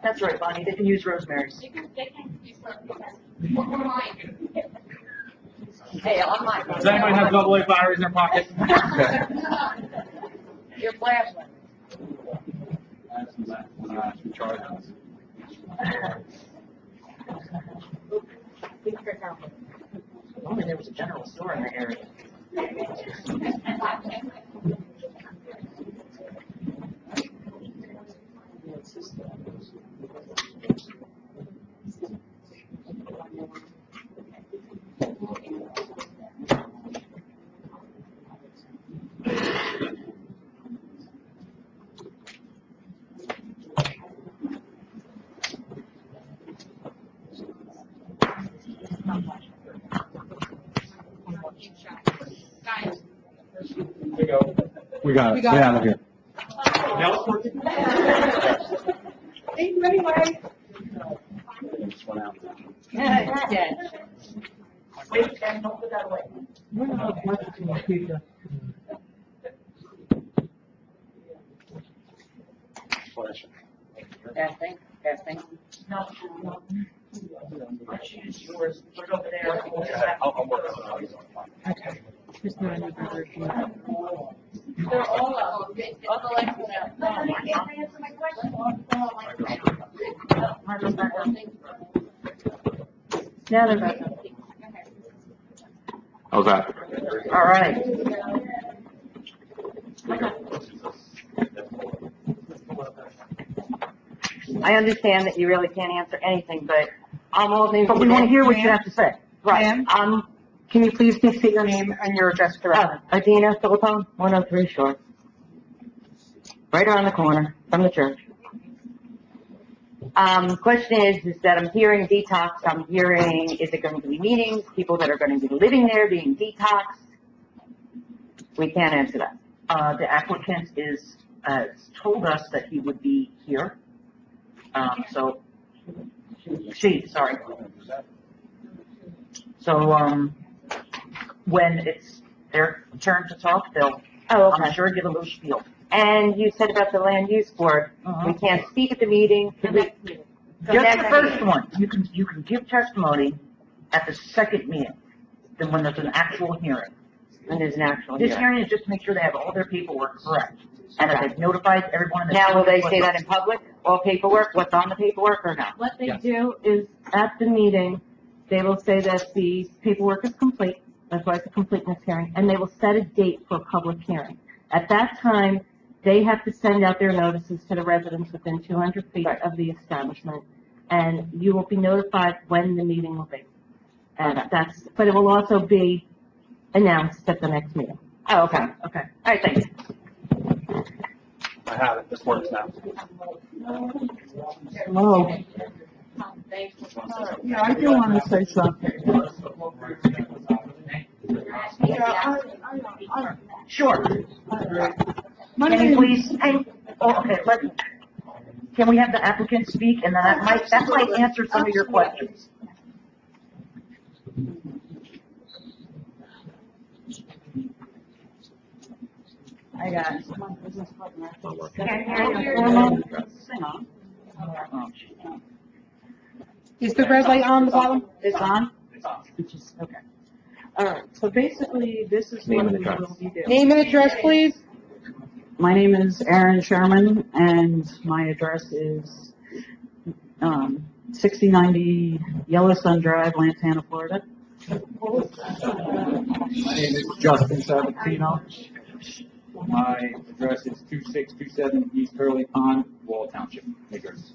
That's right, Bonnie, they can use Rosemary's. They can use what mine. Hey, on my. Does anybody have double A batteries in their pocket? Your flashlight. If only there was a general store in the area. Guys, We go. We got it. We got Get it. out of here. Now it's working. thank you anyway. Just went out. Yeah. Wait, and don't put that away. Flash. Testing, testing. No. I'll choose yours, put it over there. I'll work on it. Okay. Just not another version. They're all up. All the lights went out. Answer my question. Now they're back up. How's that? All right. I understand that you really can't answer anything, but I'm all new. But we want to hear what you have to say. Right. Ma'am? Can you please state your name and your address for the record? Adina Philippine, 103 Shore. Right around the corner from the church. Question is that I'm hearing detox, I'm hearing, is it going to be meetings, people that are going to be living there being detoxed? We can't answer that. The applicant is, told us that he would be here. Sorry. So, when it's their turn to talk, they'll, I'm sure, give a little spiel. And you said about the land use board, we can't speak at the meeting. Just the first one, you can give testimony at the second meeting, then when there's an actual hearing. When there's an actual hearing. This hearing is just to make sure they have all their paperwork correct, and that they've notified everyone. Now, will they say that in public, all paperwork, what's on the paperwork, or no? What they do is, at the meeting, they will say that the paperwork is complete, that's why it's a completeness hearing, and they will set a date for a public hearing. At that time, they have to send out their notices to the residents within 200 feet of the establishment, and you will be notified when the meeting will be. And but it will also be announced at the next meeting. Oh, okay, okay. All right, thanks. I have it, this works now. Hello. Yeah, I do want to say something. Sure. My Can you name, please, can we have the applicant speak, and then that might answer some of your questions. I got it. is the red light on the bottom? It's on? It's on. It's just, okay. All right, so basically, this is Name what and we address. will be doing. Name and address, please. My name is Erin Sherman, and my address is 6090 Yellowstone Drive, Lantana, Florida. My name is Justin Sabatino. My address is 2627 East Hurley Pond, Wall Township, New Jersey.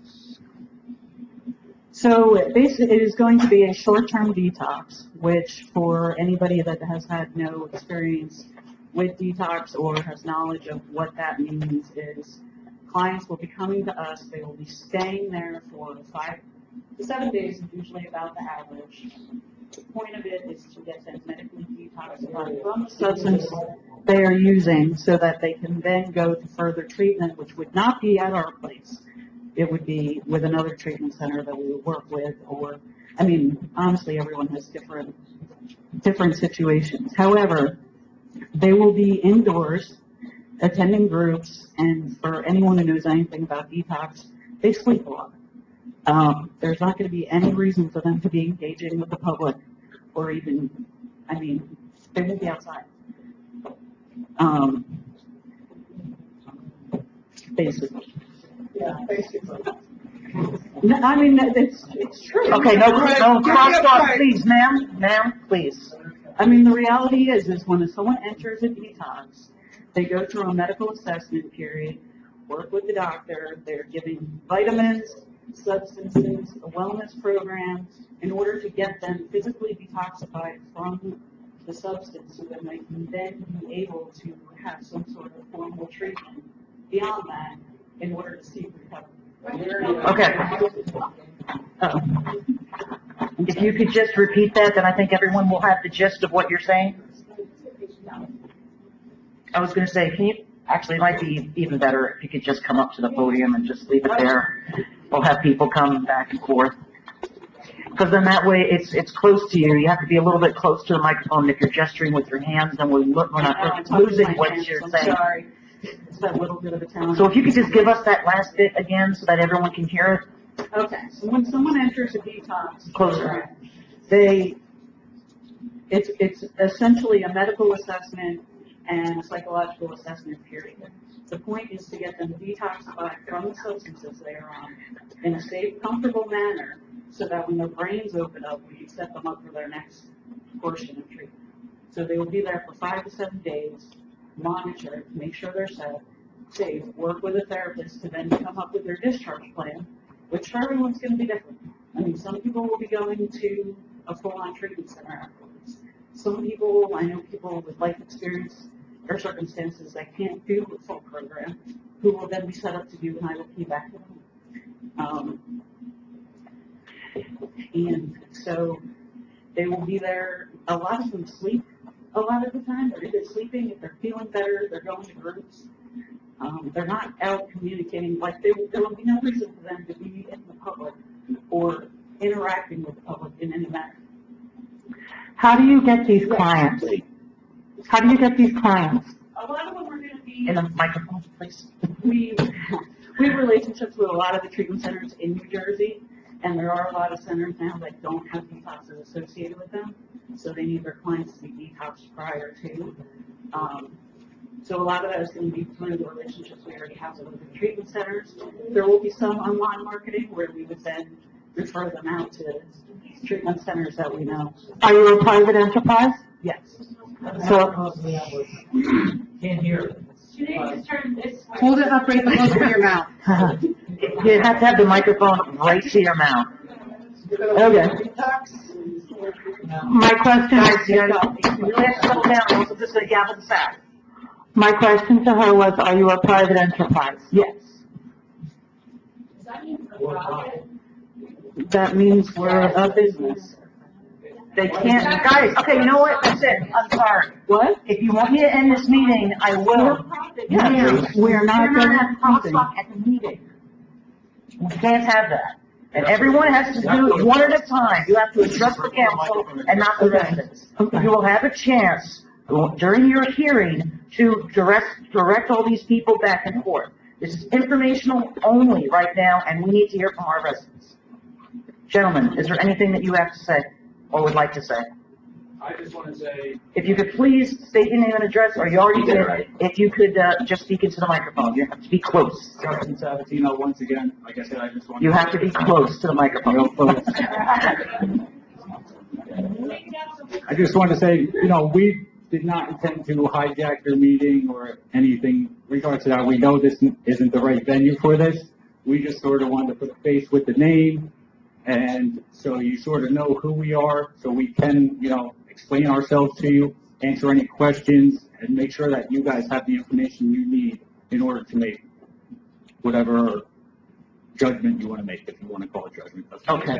So basically, it is going to be a short-term detox, which for anybody that has had no experience with detox or has knowledge of what that means is clients will be coming to us, they will be staying there for 5 to 7 days, usually about the average. The point of it is to get them medically detoxified from the substance they are using so that they can then go to further treatment, which would not be at our place. It would be with another treatment center that we would work with, or, I mean, honestly, everyone has different situations. However, they will be indoors, attending groups, and for anyone who knows anything about detox, they sleep a lot. There's not going to be any reason for them to be engaging with the public, or even, I mean, they won't be outside. Basically. Yeah, basically. No, I mean, it's true. Okay, no crosstalk, please, ma'am, please. I mean, the reality is when someone enters a detox, they go through a medical assessment period, work with the doctor, they're giving vitamins, substances, a wellness program, in order to get them physically detoxified from the substance, so that they can then be able to have some sort of formal treatment beyond that in order to seek recovery. Okay. If you could just repeat that, then I think everyone will have the gist of what you're saying. I was going to say, actually, it might be even better if you could just come up to the podium and just leave it there. We'll have people come back and forth. Because then that way, it's close to you. You have to be a little bit close to the microphone. If you're gesturing with your hands, then we're not losing what you're I'm saying. sorry. It's that little bit of a talent. So if you could just give us that last bit again so that everyone can hear Okay, so when someone enters a detox. Closer. It's essentially a medical assessment and psychological assessment period. The point is to get them detoxified from the substances they are on in a safe, comfortable manner, so that when their brains open up, we can set them up for their next portion of treatment. So they will be there for 5 to 7 days, monitor, make sure they're safe, work with a therapist to then come up with their discharge plan, which for everyone's going to be different. I mean, some people will be going to a full-on treatment center afterwards. Some people, I know people with life experience or circumstances that can't do a full program, who will then be set up to do an IOP back at home. And so they will be there. A lot of them sleep a lot of the time. They're either sleeping, if they're feeling better, they're going to groups. They're not out communicating, like there will be no reason for them to be in the public or interacting with the public in any manner. How do you get these clients? How do you get these clients? A lot of them are going to be, in the microphone, please. we have relationships with a lot of the treatment centers in New Jersey, and there are a lot of centers now that don't have detoxes associated with them, so they need their clients to be detoxed prior to. So a lot of that is going to be through the relationships we already have with the treatment centers. There will be some online marketing where we would then refer them out to treatment centers that we know. Are you a private enterprise? Yes. So, Can't hear. Should they just turn this way? Hold it up right close to your mouth. You have to have the microphone right to your mouth. okay. Detox My question, Guys, you really have to settle down, or else I'm just gonna gavel the sack. my question to her was, are you a private enterprise? Yes. That means we're a business. They can't, guys, okay, you know what, that's it, I'm sorry. What? If you want me to end this meeting, I will. Yeah. We're not We're going not having crosswalk at the meeting. We can't have that. And everyone has to do it one at a time. You have to address the council and not the residents. Okay. You will have a chance during your hearing to direct all these people back and forth. This is informational only right now, and we need to hear from our residents. Gentlemen, is there anything that you have to say or would like to say? I just want to say, If you could please state your name and address, or you already did, if you could just speak into the microphone. You have to be close. Justin Sabatino, once again, like I said, I just want. You have to be close to the microphone. Real close. I just want to say, we did not intend to hijack your meeting or anything regards to that. We know this isn't the right venue for this. We just sort of wanted to put a face with the name, and so you sort of know who we are, so we can, explain ourselves to you, answer any questions, and make sure that you guys have the information you need in order to make whatever judgment you want to make, if you want to call it judgment. Okay.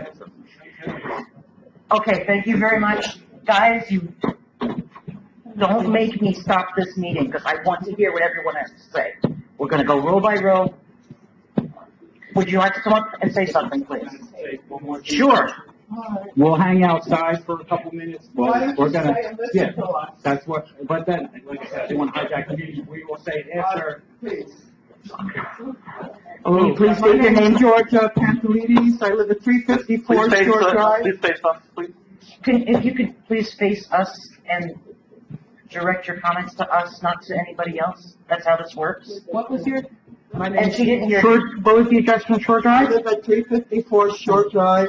Okay, thank you very much. Guys, you don't make me stop this meeting, because I want to hear what everyone has to say. We're gonna go row by row. Would you like to come up and say something, please? Sure. We'll hang outside for a couple minutes. Well, Why don't we're you gonna, stay and listen yeah, to us? that's what, but then, like I said, if you want to hijack the meeting, we will say after. Please. Can you please My state your name name? is Georgia Pantelides. I live at 354 Shore Drive. If you could please face us and direct your comments to us, not to anybody else. That's how this works. What was your? My name And is she didn't hear. What was the address from Shore I Drive? live at 354 Shore Drive,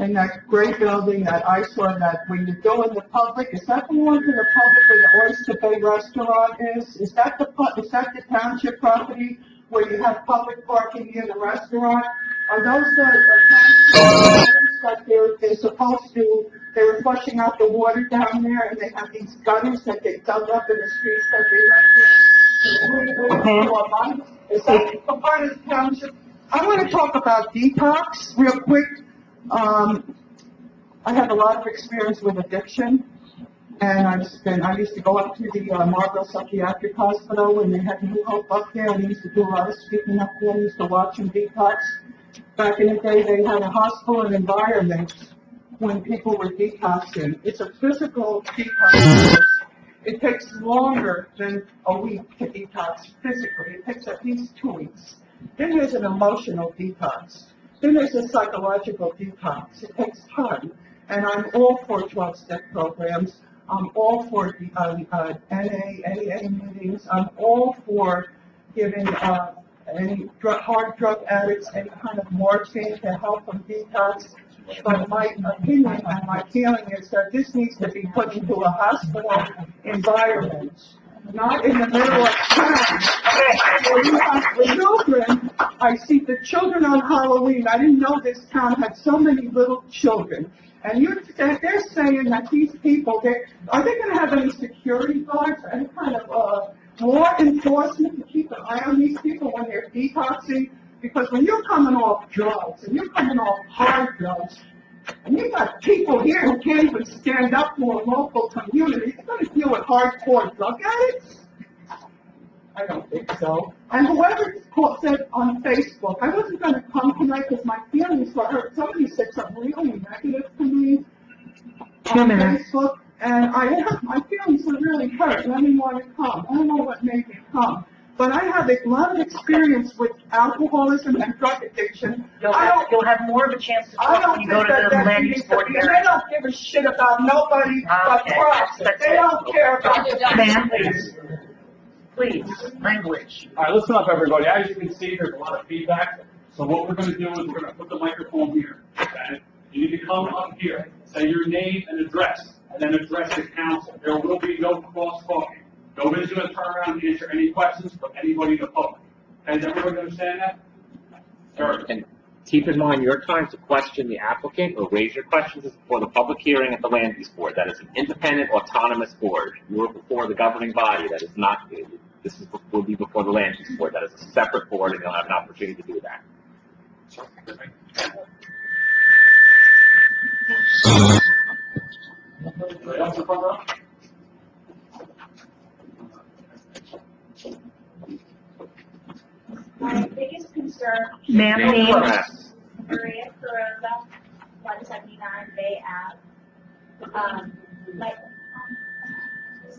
in that great building that I saw that when you go in the public, is that the one to the public where the Oyster Bay restaurant is? Is that the township property where you have public parking near the restaurant? Are those the township that they're supposed to, they were flushing out the water down there, and they have these gutters that they dug up in the streets that they left there? Is that a part of the township? I want to talk about detox real quick. I have a lot of experience with addiction, and I used to go up to the Marlboro Psychiatric Hospital when they had New Hope up there, and I used to do a lot of speaking up there. I used to watch them detox. Back in the day, they had a hospital and environment when people were detoxing. It's a physical detox. It takes longer than a week to detox physically. It takes at least 2 weeks. Then there's an emotional detox. Then there's a psychological detox. It takes time. And I'm all for 12-step programs. I'm all for the AA meetings. I'm all for giving any hard drug addicts any kind of morphine to help them detox. But my opinion and my feeling is that this needs to be put into a hospital environment, not in the middle of town. Where you have children. I see the children on Halloween. I didn't know this town had so many little children. And they're saying that these people, are they going to have any security guards or any kind of law enforcement to keep an eye on these people when they're detoxing? Because when you're coming off drugs, and you're coming off hard drugs, and you've got people here who can't even stand up for a local community, you're going to deal with hardcore drug addicts? I don't think so. And whoever said on Facebook, I wasn't going to come tonight because my feelings were hurt. Somebody said something really negative to me on Facebook, and my feelings were really hurt, and I didn't want to come. I don't know what made me come. But I have a lot of experience with alcoholism and drug addiction. You'll have more of a chance to talk when you go to the land use board They hearing. don't give a shit about nobody but Okay, profit. that's They it. don't care about the Ma'am, please. Please, language. all right, listen up, everybody. As you can see, there's a lot of feedback. So what we're going to do is we're going to put the microphone here. Okay? You need to come up here, say your name and address, and then address the council. There will be no cross-talking. Nobody's going to turn around and answer any questions from anybody in the public. Does everybody understand that? Sure. And keep in mind your time to question the applicant or raise your questions is before the public hearing at the land use board. That is an independent, autonomous board. You are before the governing body. That is not, will be before the land use board. That is a separate board, and you'll have an opportunity to do that. Anybody else in front row? My biggest concern, Ma'am, Name name? and address. Maria Carrozza, 179 Bay Ave.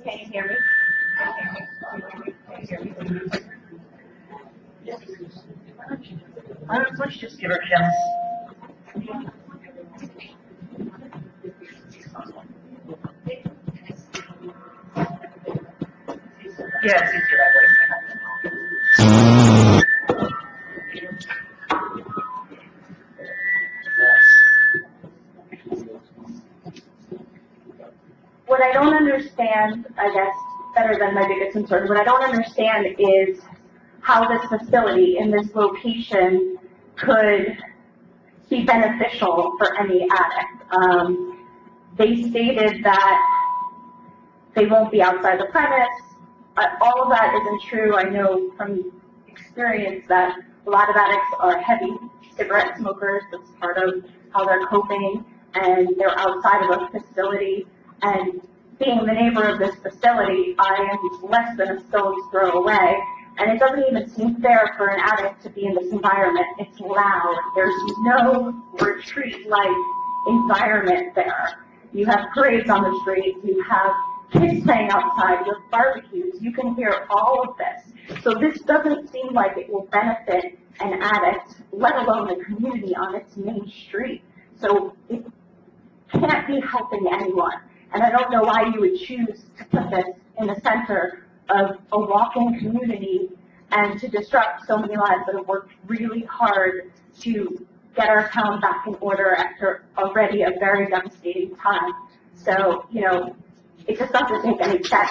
Can you hear me? Can you hear me? Let's just give her a chance. Yeah, it's easier that way. What I don't understand, I guess, better than my biggest concern, what I don't understand is how this facility in this location could be beneficial for any addict. They stated that they won't be outside the premise. All of that isn't true. I know from experience that a lot of addicts are heavy cigarette smokers. That's part of how they're coping, and they're outside of a facility. And being the neighbor of this facility, I am less than a stone's throw away. And it doesn't even seem fair for an addict to be in this environment. It's loud. There's no retreat-like environment there. You have parades on the street. You have kids playing outside with barbecues. You can hear all of this. So this doesn't seem like it will benefit an addict, let alone the community on its main street. So it can't be helping anyone. And I don't know why you would choose to put this in the center of a walk-in community and to disrupt so many lives that have worked really hard to get our town back in order after already a very devastating time. So, you know, it just doesn't make any sense.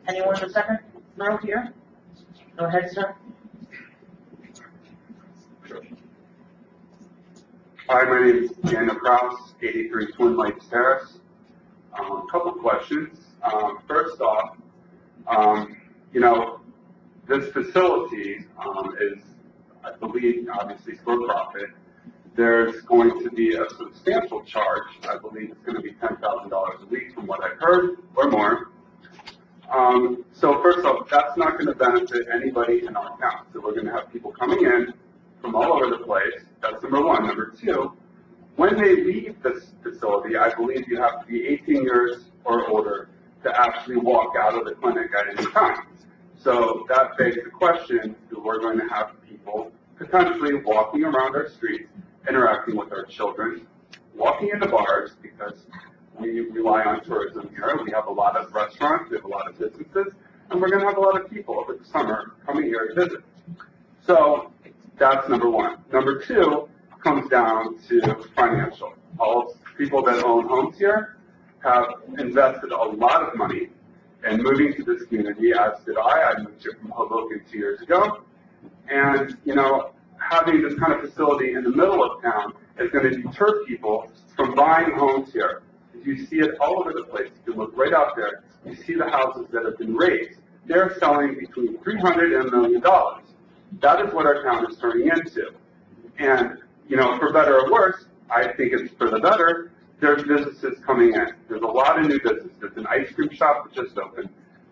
Anyone in the second row here? Go ahead, sir. Hi, my name is Daniel Kraus, 83 Twin Lakes Terrace. Couple questions. First off, you know, this facility is, I believe, obviously for profit. There's going to be a substantial charge. I believe it's going to be $10,000 a week from what I've heard, or more. So first off, that's not going to benefit anybody in our town. So we're going to have people coming in from all over the place. That's number one. Number two, when they leave this facility, I believe you have to be 18 years or older to actually walk out of the clinic at any time. So that begs the question, we're going to have people potentially walking around our streets, interacting with our children, walking into bars, because we rely on tourism here. We have a lot of restaurants, we have a lot of businesses, and we're going to have a lot of people over the summer coming here to visit. So that's number one. Number two comes down to financial. All people that own homes here have invested a lot of money in moving to this community, as did I. I moved here from Hoboken 2 years ago. And, you know, having this kind of facility in the middle of town is going to deter people from buying homes here. You see it all over the place. You can look right out there. You see the houses that have been raised. They're selling between $300,000 and $1 million. That is what our town is turning into. And, you know, for better or worse, I think it's for the better, there's businesses coming in. There's a lot of new businesses. There's an ice cream shop that just opened.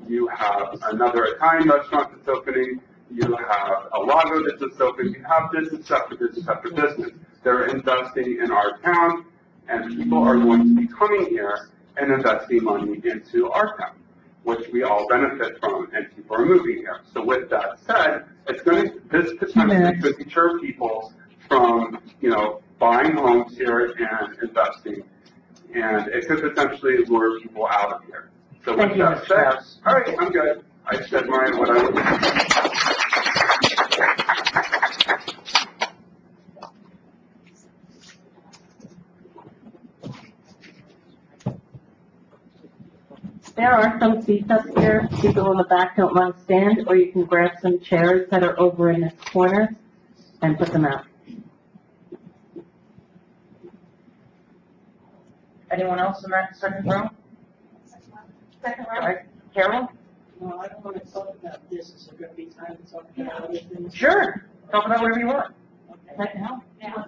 You have another Italian restaurant that's opening. You have a lago that just opened. You have business after business after business. They're investing in our town, and people are going to be coming here and investing money into our town, which we all benefit from, and people are moving here. So with that said, this potentially could deter people from, you know, buying homes here and investing, and it could potentially lure people out of here. So with that said, all right, I'm good. I said what I would. There are some seats up here. People in the back don't want to stand, or you can grab some chairs that are over in this corner and put them out. Anyone else in that second row? Second All row. right, Carol? No, I don't want to talk about this, is there going to be time to talk about other things? Sure, talk about whatever you want. Right now?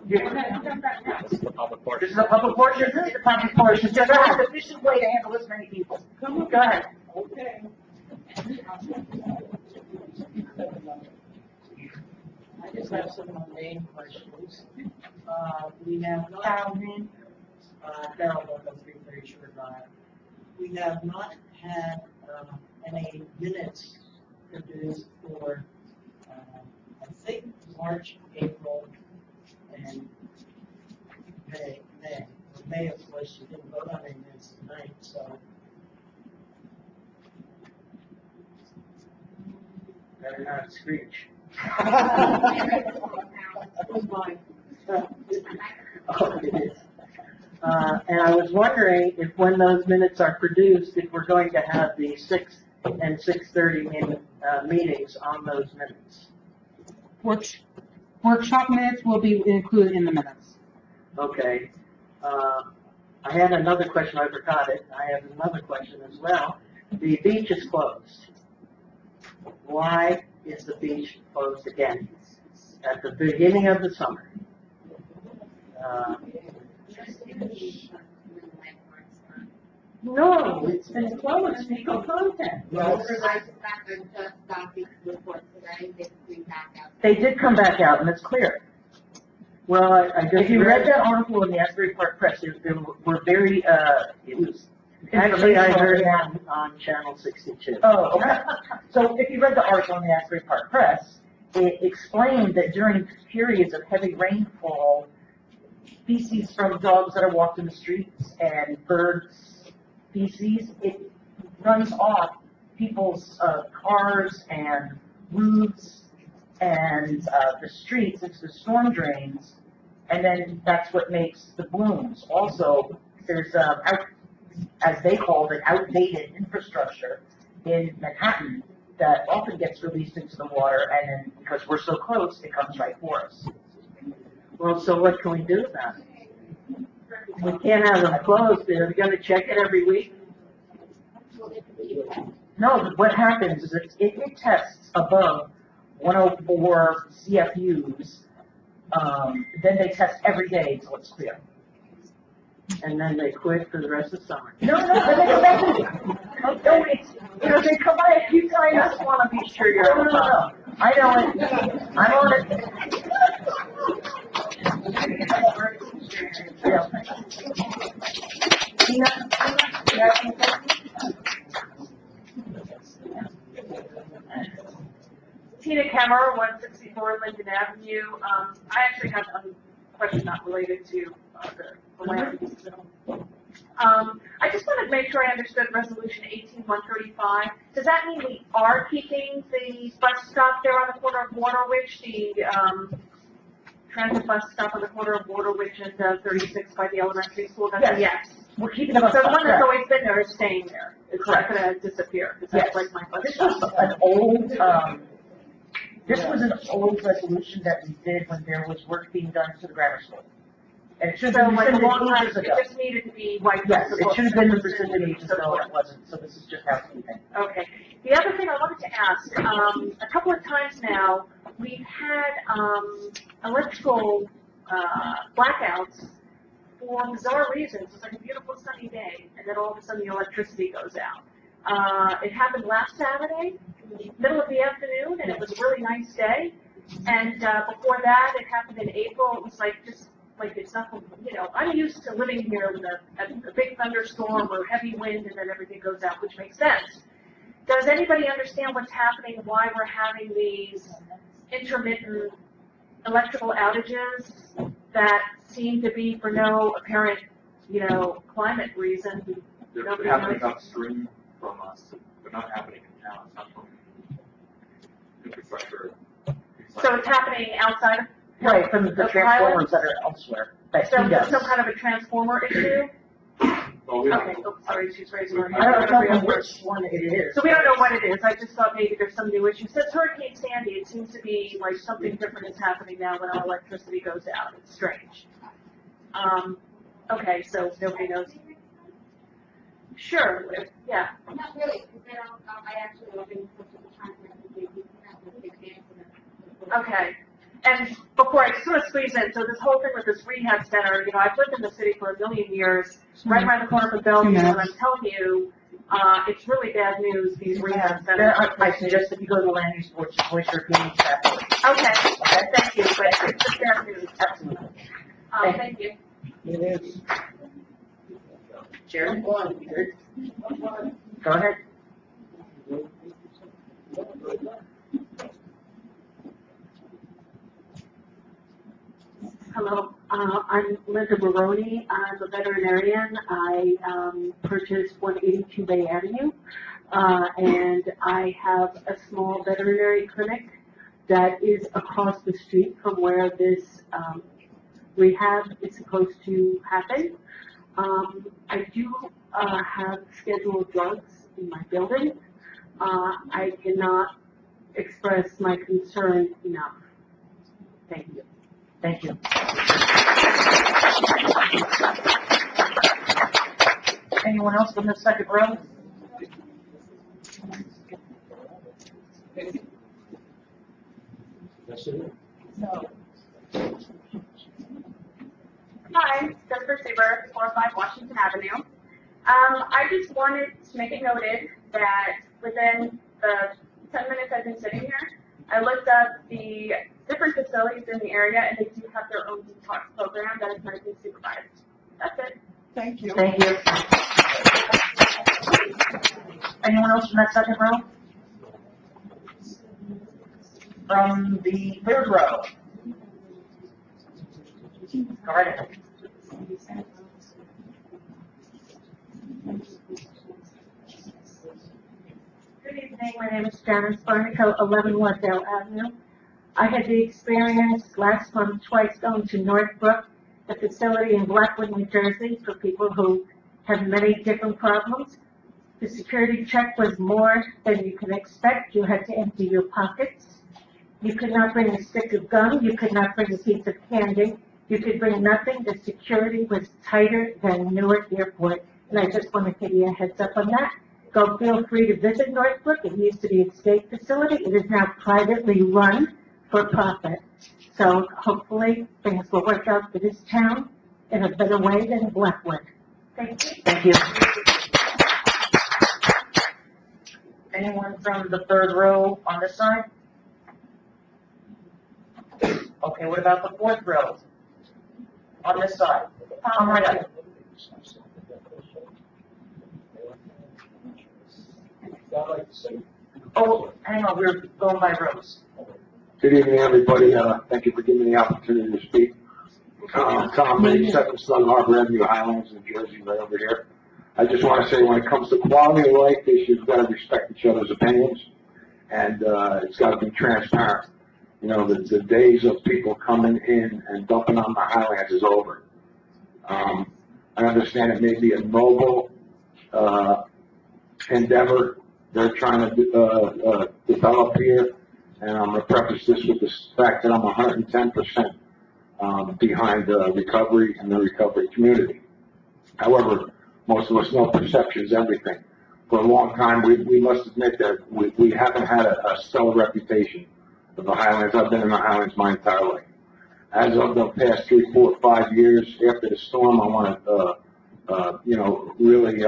This is the public portion. This is a public portion, this is a public portion, just an efficient way to handle this many people. Go ahead. Okay. I just have some main questions. We have not, Carol, I'm very sure about it. We have not had, any minutes produced for, I think, March, April, and May, of course, you didn't vote on any minutes tonight, so. Better not screech. Oh, it is. And I was wondering if when those minutes are produced, if we're going to have the 6 and 6:30 meetings on those minutes. Workshop minutes will be included in the minutes. Okay. I had another question, I forgot it. I have another question as well. The beach is closed. Why is the beach closed again? At the beginning of the summer. No, it's been closed, fecal content. They did come back out, and it's clear. Well, I just. If you read that article in the Asbury Park Press, there were very, it was. Actually, I heard that on Channel 62. Oh, okay. So if you read the article in the Asbury Park Press, it explained that during periods of heavy rainfall, feces from dogs that are walked in the streets and birds' feces, it runs off people's cars and roofs and the streets into the storm drains, and then that's what makes the blooms. Also, there's as they called it, outdated infrastructure in Manhattan that often gets released into the water, and then because we're so close, it comes right for us. Well, so what can we do about it? We can't have them closed. They're going to check it every week. No, what happens is it tests above 104 CFUs, then they test every day until it's clear. And then they quit for the rest of the summer. No, then they come back in. No, it's, they come by a few times. I just want to be sure you're on. No. I know it. I'm on it. Yeah. Tina Kemmer, 164 Linden Avenue. I actually have a question not related to the land use bill. I just wanted to make sure I understood resolution 18135. Does that mean we are keeping the bus stop there on the corner of Waterwich, the transit bus stop on the corner of Waterwich and 36 by the elementary school? That's Yes. yes. We're keeping So the the one that's correct. always been there is staying there. It's not gonna disappear. 'Cause Yes. that's like my bus This stop. was an old, this was an old resolution that we did when there was work being done to the grammar school. And it should So have been like a rescinded long time, ages it ago. just needed to be wiped. Yes, off the it should have been books. rescinded ages ago, and it wasn't, so this is just housekeeping. Okay. The other thing I wanted to ask, a couple of times now, we've had electrical blackouts for bizarre reasons. It's like a beautiful sunny day, and then all of a sudden the electricity goes out. It happened last Saturday, middle of the afternoon, and it was a really nice day. And before that, it happened in April. It was like just like it's nothing, you know. I'm used to living here with a big thunderstorm or heavy wind, and then everything goes out, which makes sense. Does anybody understand what's happening? Why we're having these intermittent electrical outages that seem to be for no apparent, you know, climate reason? They're Nobody happening knows. upstream from us, they're not happening in town, it's not from infrastructure. So it's happening outside of. Right, from the of transformers Highlands? that are elsewhere, that So he there's does. some kind of a transformer issue? Well, we Okay, don't, oh, sorry, she's raising her hand. I don't know which one it is. So we don't know what it is, I just thought maybe there's some new issue. Since Hurricane Sandy, it seems to be like something different is happening now when our electricity goes out, it's strange. Okay, so nobody knows. Sure, yeah, Not really, because they don't, I actually look into the transfer, they do have a big dance in it. okay. And before, I just want to squeeze in, so this whole thing with this rehab center, you know, I've lived in the city for a million years, right around the corner from Bellevue, and I'm telling you, it's really bad news, these rehab centers. I suggest that you go to the land use board to voice your opinion to that board. Okay, thank you, but it's just bad news. Absolutely. Thank you. It is. Chairman? Go ahead. Hello, I'm Linda Baroni. I'm a veterinarian. I purchased 182 Bay Avenue, and I have a small veterinary clinic that is across the street from where this rehab is supposed to happen. I do have scheduled drugs in my building. I cannot express my concern enough. Thank you. Thank you. Anyone else from the second row? Hi, Jennifer Seaver, 405 Washington Avenue. I just wanted to make it noted that within the 10 minutes I've been sitting here, I looked up the different facilities in the area, and they do have their own detox program that is medically supervised. That's it. Thank you. Thank you. Anyone else from that second row? From the third row? Go right ahead. Good evening, my name is Janice Barnico, 11 Wardale Avenue. I had the experience last month twice going to Northbrook, the facility in Blackwood, New Jersey, for people who have many different problems. The security check was more than you can expect. You had to empty your pockets. You could not bring a stick of gum. You could not bring a piece of candy. You could bring nothing. The security was tighter than Newark Airport. And I just want to give you a heads up on that. Go feel free to visit Northbrook. It used to be a state facility. It is now privately run for profit. So hopefully things will work out for this town in a better way than Blackwood. Thank you. Thank you. Anyone from the third row on this side? Okay, what about the fourth row? On this side? Come right up. Oh, hang on, we're going by rows. Good evening, everybody. Thank you for giving me the opportunity to speak. Tom Reed, 7 Sun Harbor Avenue, Highlands, New Jersey, right over here. I just want to say, when it comes to quality of life issues, we've got to respect each other's opinions, and it's got to be transparent. You know, the days of people coming in and dumping on the Highlands is over. I understand it may be a noble endeavor they're trying to develop here, and I'm going to preface this with the fact that I'm 110% behind recovery and the recovery community. However, most of us know perception's everything. For a long time, we must admit that we haven't had a stellar reputation of the Highlands. I've been in the Highlands my entire life. As of the past 3, 4, 5 years after the storm, I want to, really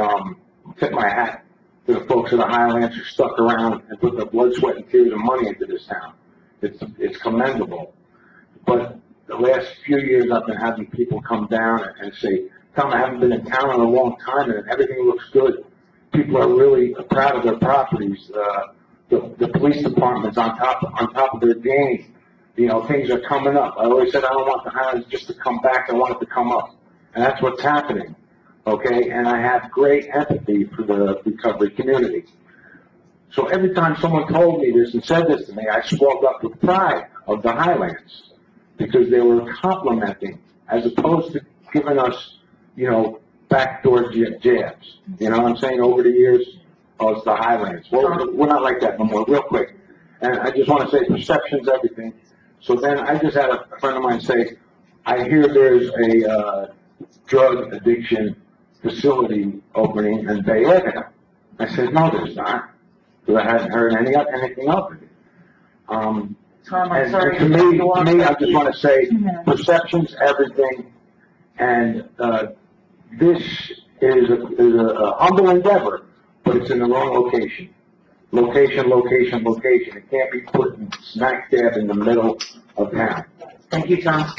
tip my hat to the folks of the Highlands who stuck around and put their blood, sweat, and tears and money into this town. It's commendable. But the last few years, I've been having people come down and say, Tom, I haven't been in town in a long time, and everything looks good. People are really proud of their properties. The police department's on top of their game. You know, things are coming up. I always said I don't want the Highlands just to come back. I want it to come up. And that's what's happening. Okay? And I have great empathy for the recovery community. So every time someone told me this and said this to me, I swelled up with pride of the Highlands, because they were complimenting as opposed to giving us, backdoor jabs. You know what I'm saying? Over the years, oh, it's the Highlands. Well, we're not like that no more. Real quick. And I just want to say perception's everything. So then I just had a friend of mine say, I hear there's a drug addiction facility opening in Bay Avenue. I said, no, there's not. Because I hadn't heard anything of it. Tom, I'm And sorry. to me, I just want to say, perception's everything. And this is a humble endeavor, but it's in the wrong location. Location. It can't be put in smack dab in the middle of town. Thank you, Tom.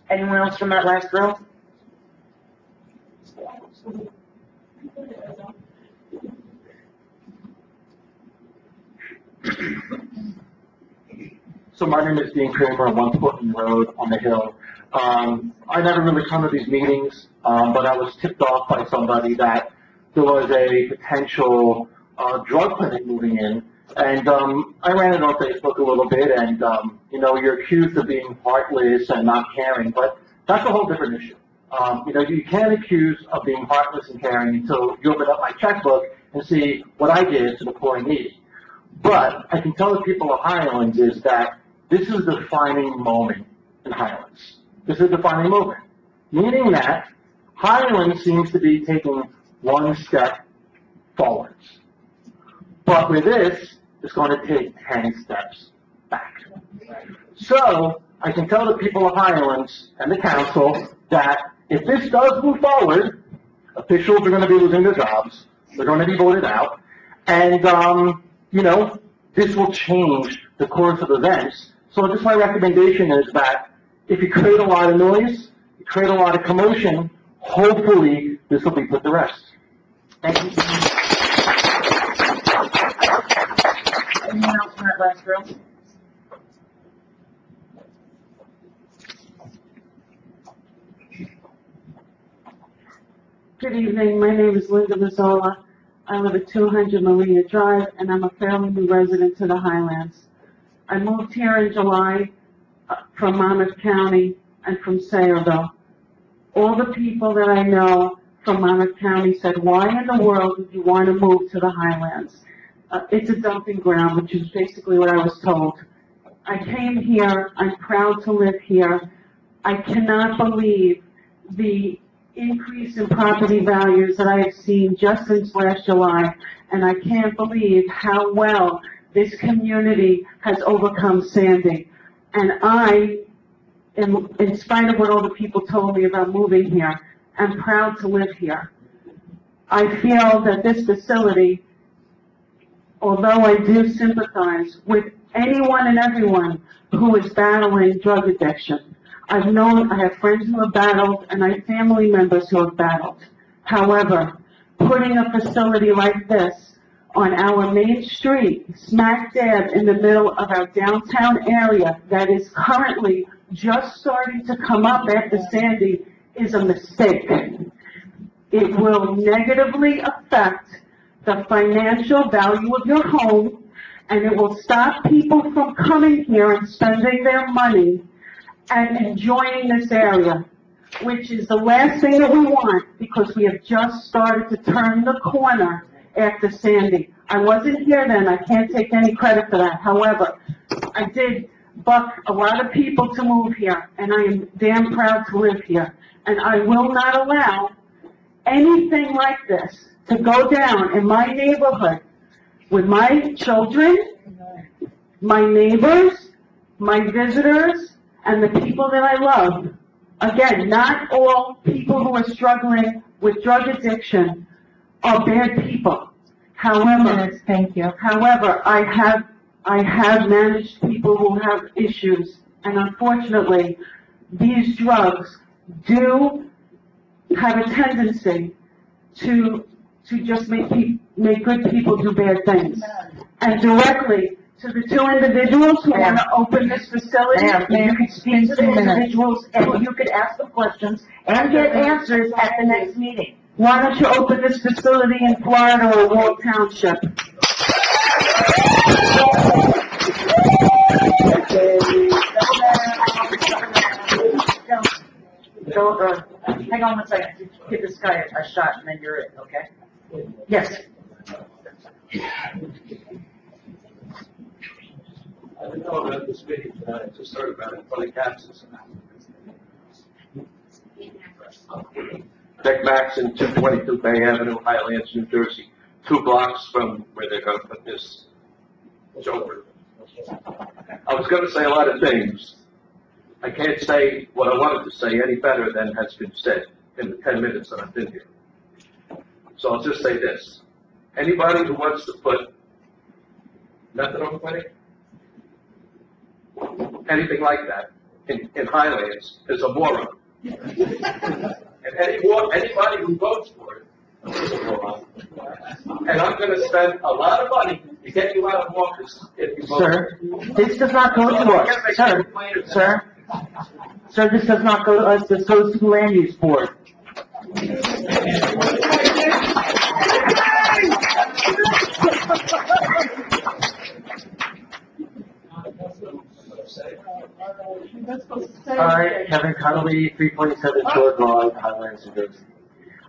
Anyone else from that last row? So my name is Dean Kramer, 1 Portland Road on the Hill. I never really come to these meetings, but I was tipped off by somebody that there was a potential drug clinic moving in. And I ran it on Facebook a little bit, and you're accused of being heartless and not caring, but that's a whole different issue. You can't accuse of being heartless and caring until you open up my checkbook and see what I did to the poor and needy. But I can tell the people of Highlands is that this is the defining moment in Highlands. This is a defining moment, meaning that Highlands seems to be taking one step forwards. But with this, it's going to take 10 steps back. So I can tell the people of Highlands and the council that if this does move forward, officials are going to be losing their jobs. They're going to be voted out. And, this will change the course of events. So just my recommendation is that if you create a lot of noise, you create a lot of commotion, hopefully this will be put to rest. Thank you. Anyone else from that last row? Good evening, my name is Linda Mazzola. I live at 200 Marina Drive, and I'm a fairly new resident to the Highlands. I moved here in July from Monmouth County and from Sayreville. All the people that I know from Monmouth County said, why in the world would you want to move to the Highlands? It's a dumping ground, which is basically what I was told. I came here, I'm proud to live here. I cannot believe the increase in property values that I have seen just since last July, and I can't believe how well this community has overcome Sandy. And I, in spite of what all the people told me about moving here, am proud to live here. I feel that this facility, although I do sympathize with anyone and everyone who is battling drug addiction, I have friends who have battled, and I have family members who have battled. However, putting a facility like this on our main street, smack dab in the middle of our downtown area that is currently just starting to come up after Sandy is a mistake. It will negatively affect the financial value of your home, and it will stop people from coming here and spending their money and enjoying this area, which is the last thing that we want, because we have just started to turn the corner after Sandy. I wasn't here then, I can't take any credit for that. However, I did buck a lot of people to move here, and I am damn proud to live here. And I will not allow anything like this to go down in my neighborhood with my children, my neighbors, my visitors, and the people that I love. Again, not all people who are struggling with drug addiction are bad people. However, thank you. However, I have managed people who have issues, and unfortunately, these drugs do have a tendency to just make good people do bad things. And directly to the two individuals who want to open this facility, you could speak to the individuals and you could ask them questions and get answers at the next meeting. Why don't you open this facility in Florida or Wall Township? So, hang on one second, give this guy a shot and then you're it, okay? Yes. I don't know about this meeting tonight, I just heard about it, funny taxes. Nick Maxon, 222 Bay Avenue, Highlands, New Jersey, 2 blocks from where they're gonna put this over. I was gonna say a lot of things. I can't say what I wanted to say any better than has been said in the 10 minutes that I've been here. So I'll just say this. Anybody who wants to put methadone clinic, anything like that, in Highlands is a moron. And anybody who votes for it is a moron. And I'm gonna spend a lot of money to get you out of office if you vote. Sir, this does not go to us, sir, this does not go to us, this goes to the land use board. Hi, Kevin Connolly, 347 Shore Drive, Highlands, New Jersey.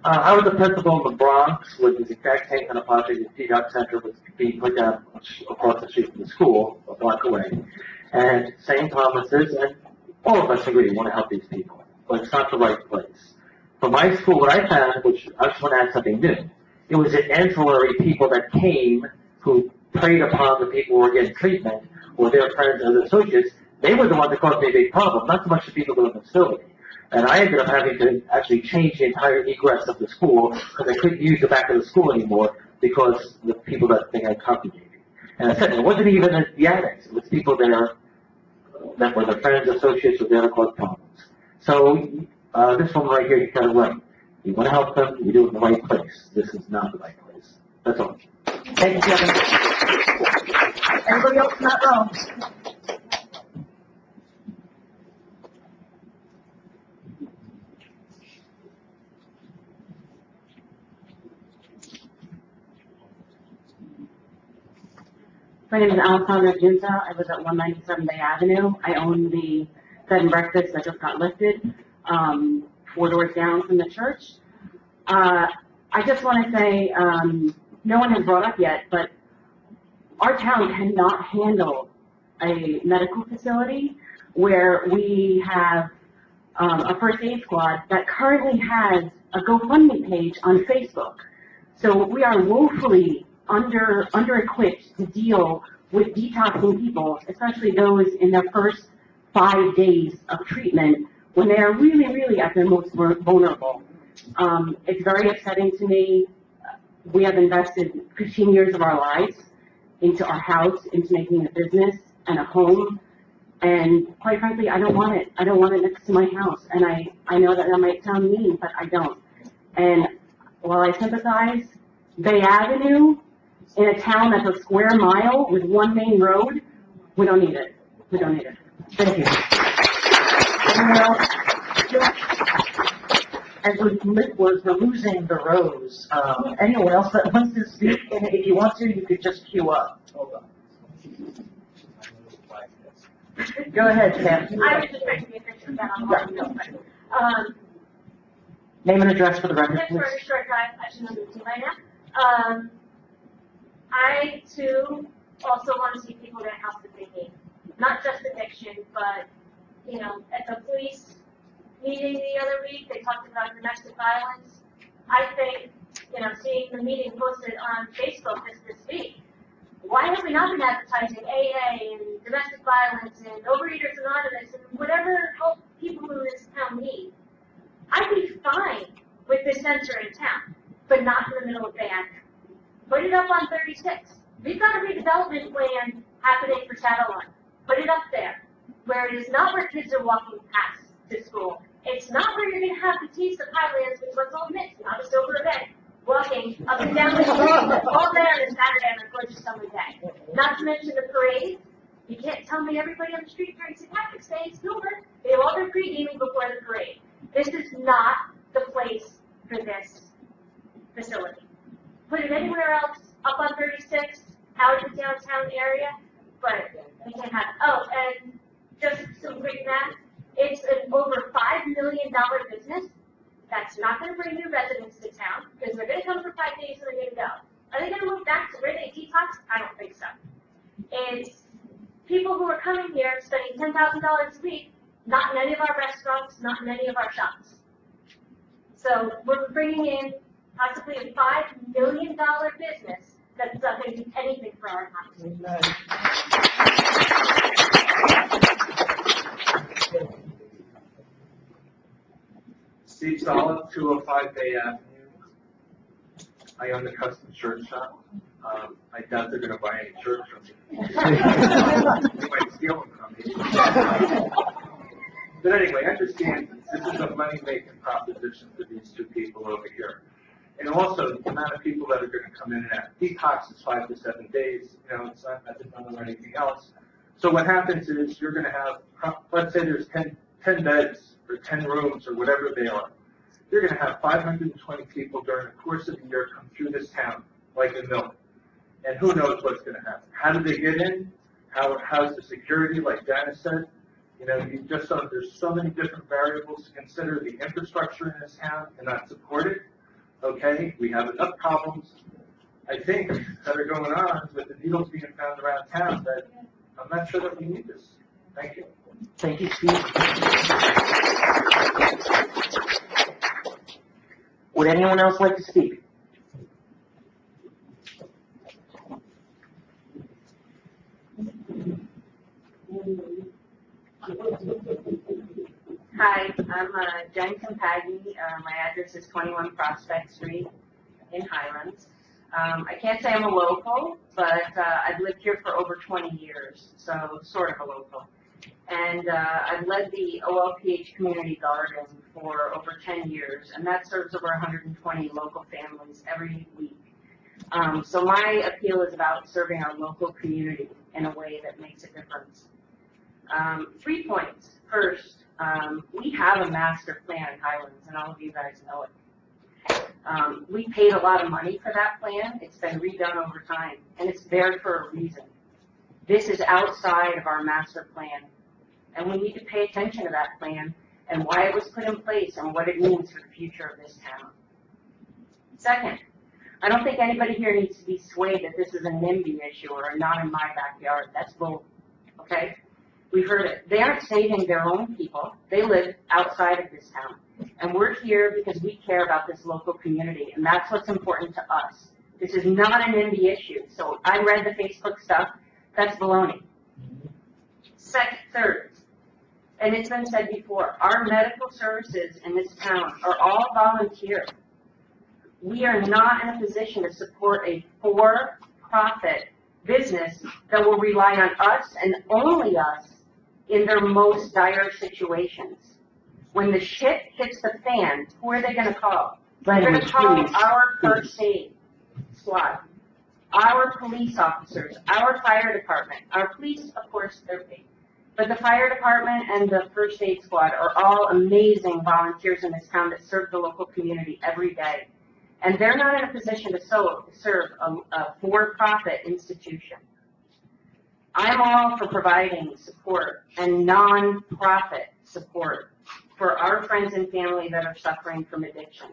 I was the principal in the Bronx when this exact same kind of project at T-Dot Center was being put down across the street from the school, a block away. And same promises, and all of us agree we want to help these people, but it's not the right place. For my school, what I found, which I just want to add something new, it was the ancillary people that came who preyed upon the people who were getting treatment, or their friends and associates. They were the ones that caused me a big problem, not so much the people who were in the facility. And I ended up having to actually change the entire egress of the school because I couldn't use the back of the school anymore because the people that think I congregated. And I said, it wasn't even the addicts, it was people there that were the friends, associates, or the other caused problems. So, this one right here, you got it right. You want to help them, you do it in the right place. This is not the right place. That's all. Thank you, Kevin. Anybody else in that room? My name is Alessandra Ginza. I live at 197 Bay Avenue. I own the bed and breakfast that just got lifted, 4 doors down from the church. I just want to say, no one has brought up yet, but our town cannot handle a medical facility where we have a first aid squad that currently has a GoFundMe page on Facebook. So we are woefully under-equipped to deal with detoxing people, especially those in their first 5 days of treatment when they are really, really at their most vulnerable. It's very upsetting to me. We have invested 15 years of our lives into our house, into making a business and a home. And quite frankly, I don't want it. I don't want it next to my house. And I know that might sound mean, but I don't. And while I sympathize, Bay Avenue, in a town that's a square mile with 1 main road, we don't need it. We don't need it. Thank you. Anyone else? As we're losing the rows, anyone else that wants to speak, and if you want to, you could just queue up. Hold on. Go ahead, Sam. I was just trying to get attention to that online real quick. Name and address for the record, Next please. for a short drive, I should know the by now. I too also want to see people get help that they need. Not just addiction, but, you know, at the police meeting the other week, they talked about domestic violence. I think, you know, seeing the meeting posted on Facebook this week, why have we not been advertising AA and domestic violence and Overeaters Anonymous and whatever help people in this town need? I'd be fine with this center in town, but not in the middle of Bay Avenue. Put it up on 36. We've got a redevelopment plan happening for Shadowline. Put it up there, where it is not where kids are walking past to school. It's not where you're going to have the Taste of Highlands, which let's all admit, not a sober event, walking up and down the street all day on a Saturday on a gorgeous summer day. Not to mention the parade. You can't tell me everybody on the street during St. Patrick's Day in Spielberg. They have all their pre-gaming before the parade. This is not the place for this facility. Put it anywhere else, up on 36, out of the downtown area, but we can't have, oh, and just some quick math, It's an over $5 million business that's not gonna bring new residents to town, because they're gonna come for 5 days and they're gonna go. Are they gonna move back to where they detox? I don't think so. It's people who are coming here spending $10,000 a week, not in any of our restaurants, not in any of our shops. So we're bringing in possibly a $5 million business that's not gonna do anything for our economy. Steve Solid, 205 Bay Avenue. I own the custom shirt shop. I doubt they're gonna buy any shirts from me. They might steal them from me. But anyway, understand this is a money-making proposition for these two people over here. And also, the amount of people that are gonna come in and out. Detox is 5 to 7 days, you know, it's not dependent on anything else. So what happens is you're gonna have, let's say there's 10 beds or 10 rooms or whatever they are. You're gonna have 520 people during the course of the year come through this town, like a mill. And who knows what's gonna happen? How do they get in? How's the security, like Janice said? You know, you just don't, there's so many different variables to consider. The infrastructure in this town cannot support it. Okay, we have enough problems, I think, that are going on with the needles being found around town that I'm not sure that we need this. Thank you. Thank you, Steve. Would anyone else like to speak? Hi, I'm Jen Compagni. My address is 21 Prospect Street in Highlands. I can't say I'm a local, but I've lived here for over 20 years, so sort of a local. And I've led the OLPH Community Garden for over 10 years, and that serves over 120 local families every week. So my appeal is about serving our local community in a way that makes a difference. 3 points. First, we have a master plan in Highlands, and all of you guys know it. We paid a lot of money for that plan. It's been redone over time, and it's there for a reason. This is outside of our master plan, and we need to pay attention to that plan and why it was put in place and what it means for the future of this town. Second, I don't think anybody here needs to be swayed that this is a NIMBY issue or a not in my backyard. That's bull, okay? We've heard it. They aren't saving their own people. They live outside of this town. And we're here because we care about this local community, and that's what's important to us. This is not an NIMBY issue. So I read the Facebook stuff. That's baloney. Third, and it's been said before, our medical services in this town are all volunteer. We are not in a position to support a for-profit business that will rely on us and only us in their most dire situations. When the shit hits the fan, who are they going to call? They're going to call our first aid squad, our police officers, our fire department. Our police, of course, they're paid. But the fire department and the first aid squad are all amazing volunteers in this town that serve the local community every day. And they're not in a position to serve a for-profit institution. I'm all for providing support and non-profit support for our friends and family that are suffering from addiction.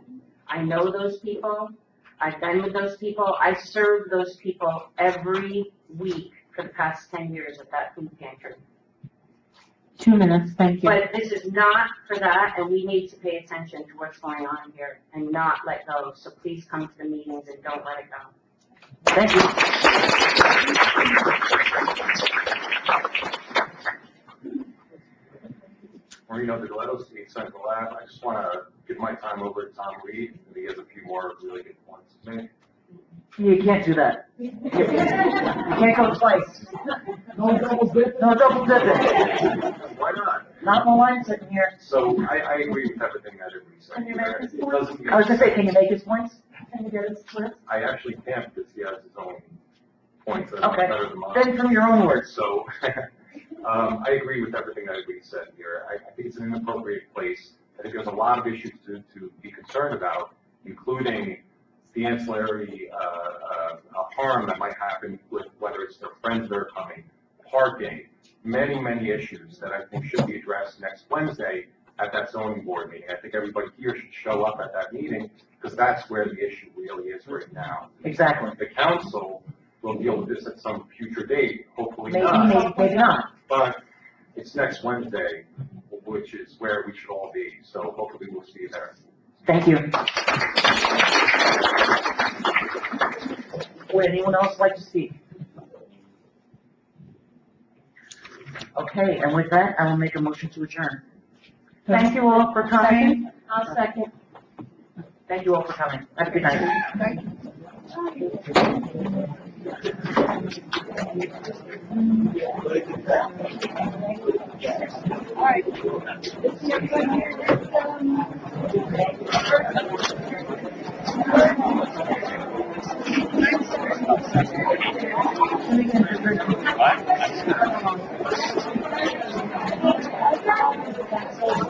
I know those people. I've been with those people. I serve those people every week for the past 10 years at that food pantry. 2 minutes, thank you. But this is not for that, and we need to pay attention to what's going on here and not let go. So please come to the meetings and don't let it go. Thank you. Marino DeGletto, State Central Lab. I just want to give my time over to Tom Reed, and he has a few more really good points to make. You can't do that. You can't go twice. No double dip. No double dipping. Why not? Not the line sitting here. So I agree with everything that everybody said. Can you here. make his It points? doesn't I was make gonna say, can you make his points? Can you get his list? I actually can't because he has his own points that Okay. are better than mine. Then from your own words. So I agree with everything that everybody said here. I think it's an inappropriate place. I think there's a lot of issues to be concerned about, including the ancillary harm that might happen with whether it's their friends that are coming, parking, many, many issues that I think should be addressed next Wednesday at that zoning board meeting. I think everybody here should show up at that meeting, because that's where the issue really is right now. Exactly. The council will deal with this at some future date, hopefully Maybe, not. maybe not. But it's next Wednesday, which is where we should all be, so hopefully we'll see you there. Thank you. Would anyone else like to speak? Okay, and with that, I will make a motion to adjourn. Thank you all for coming. I'll second. Thank you all for coming. Have a good night. Thank you.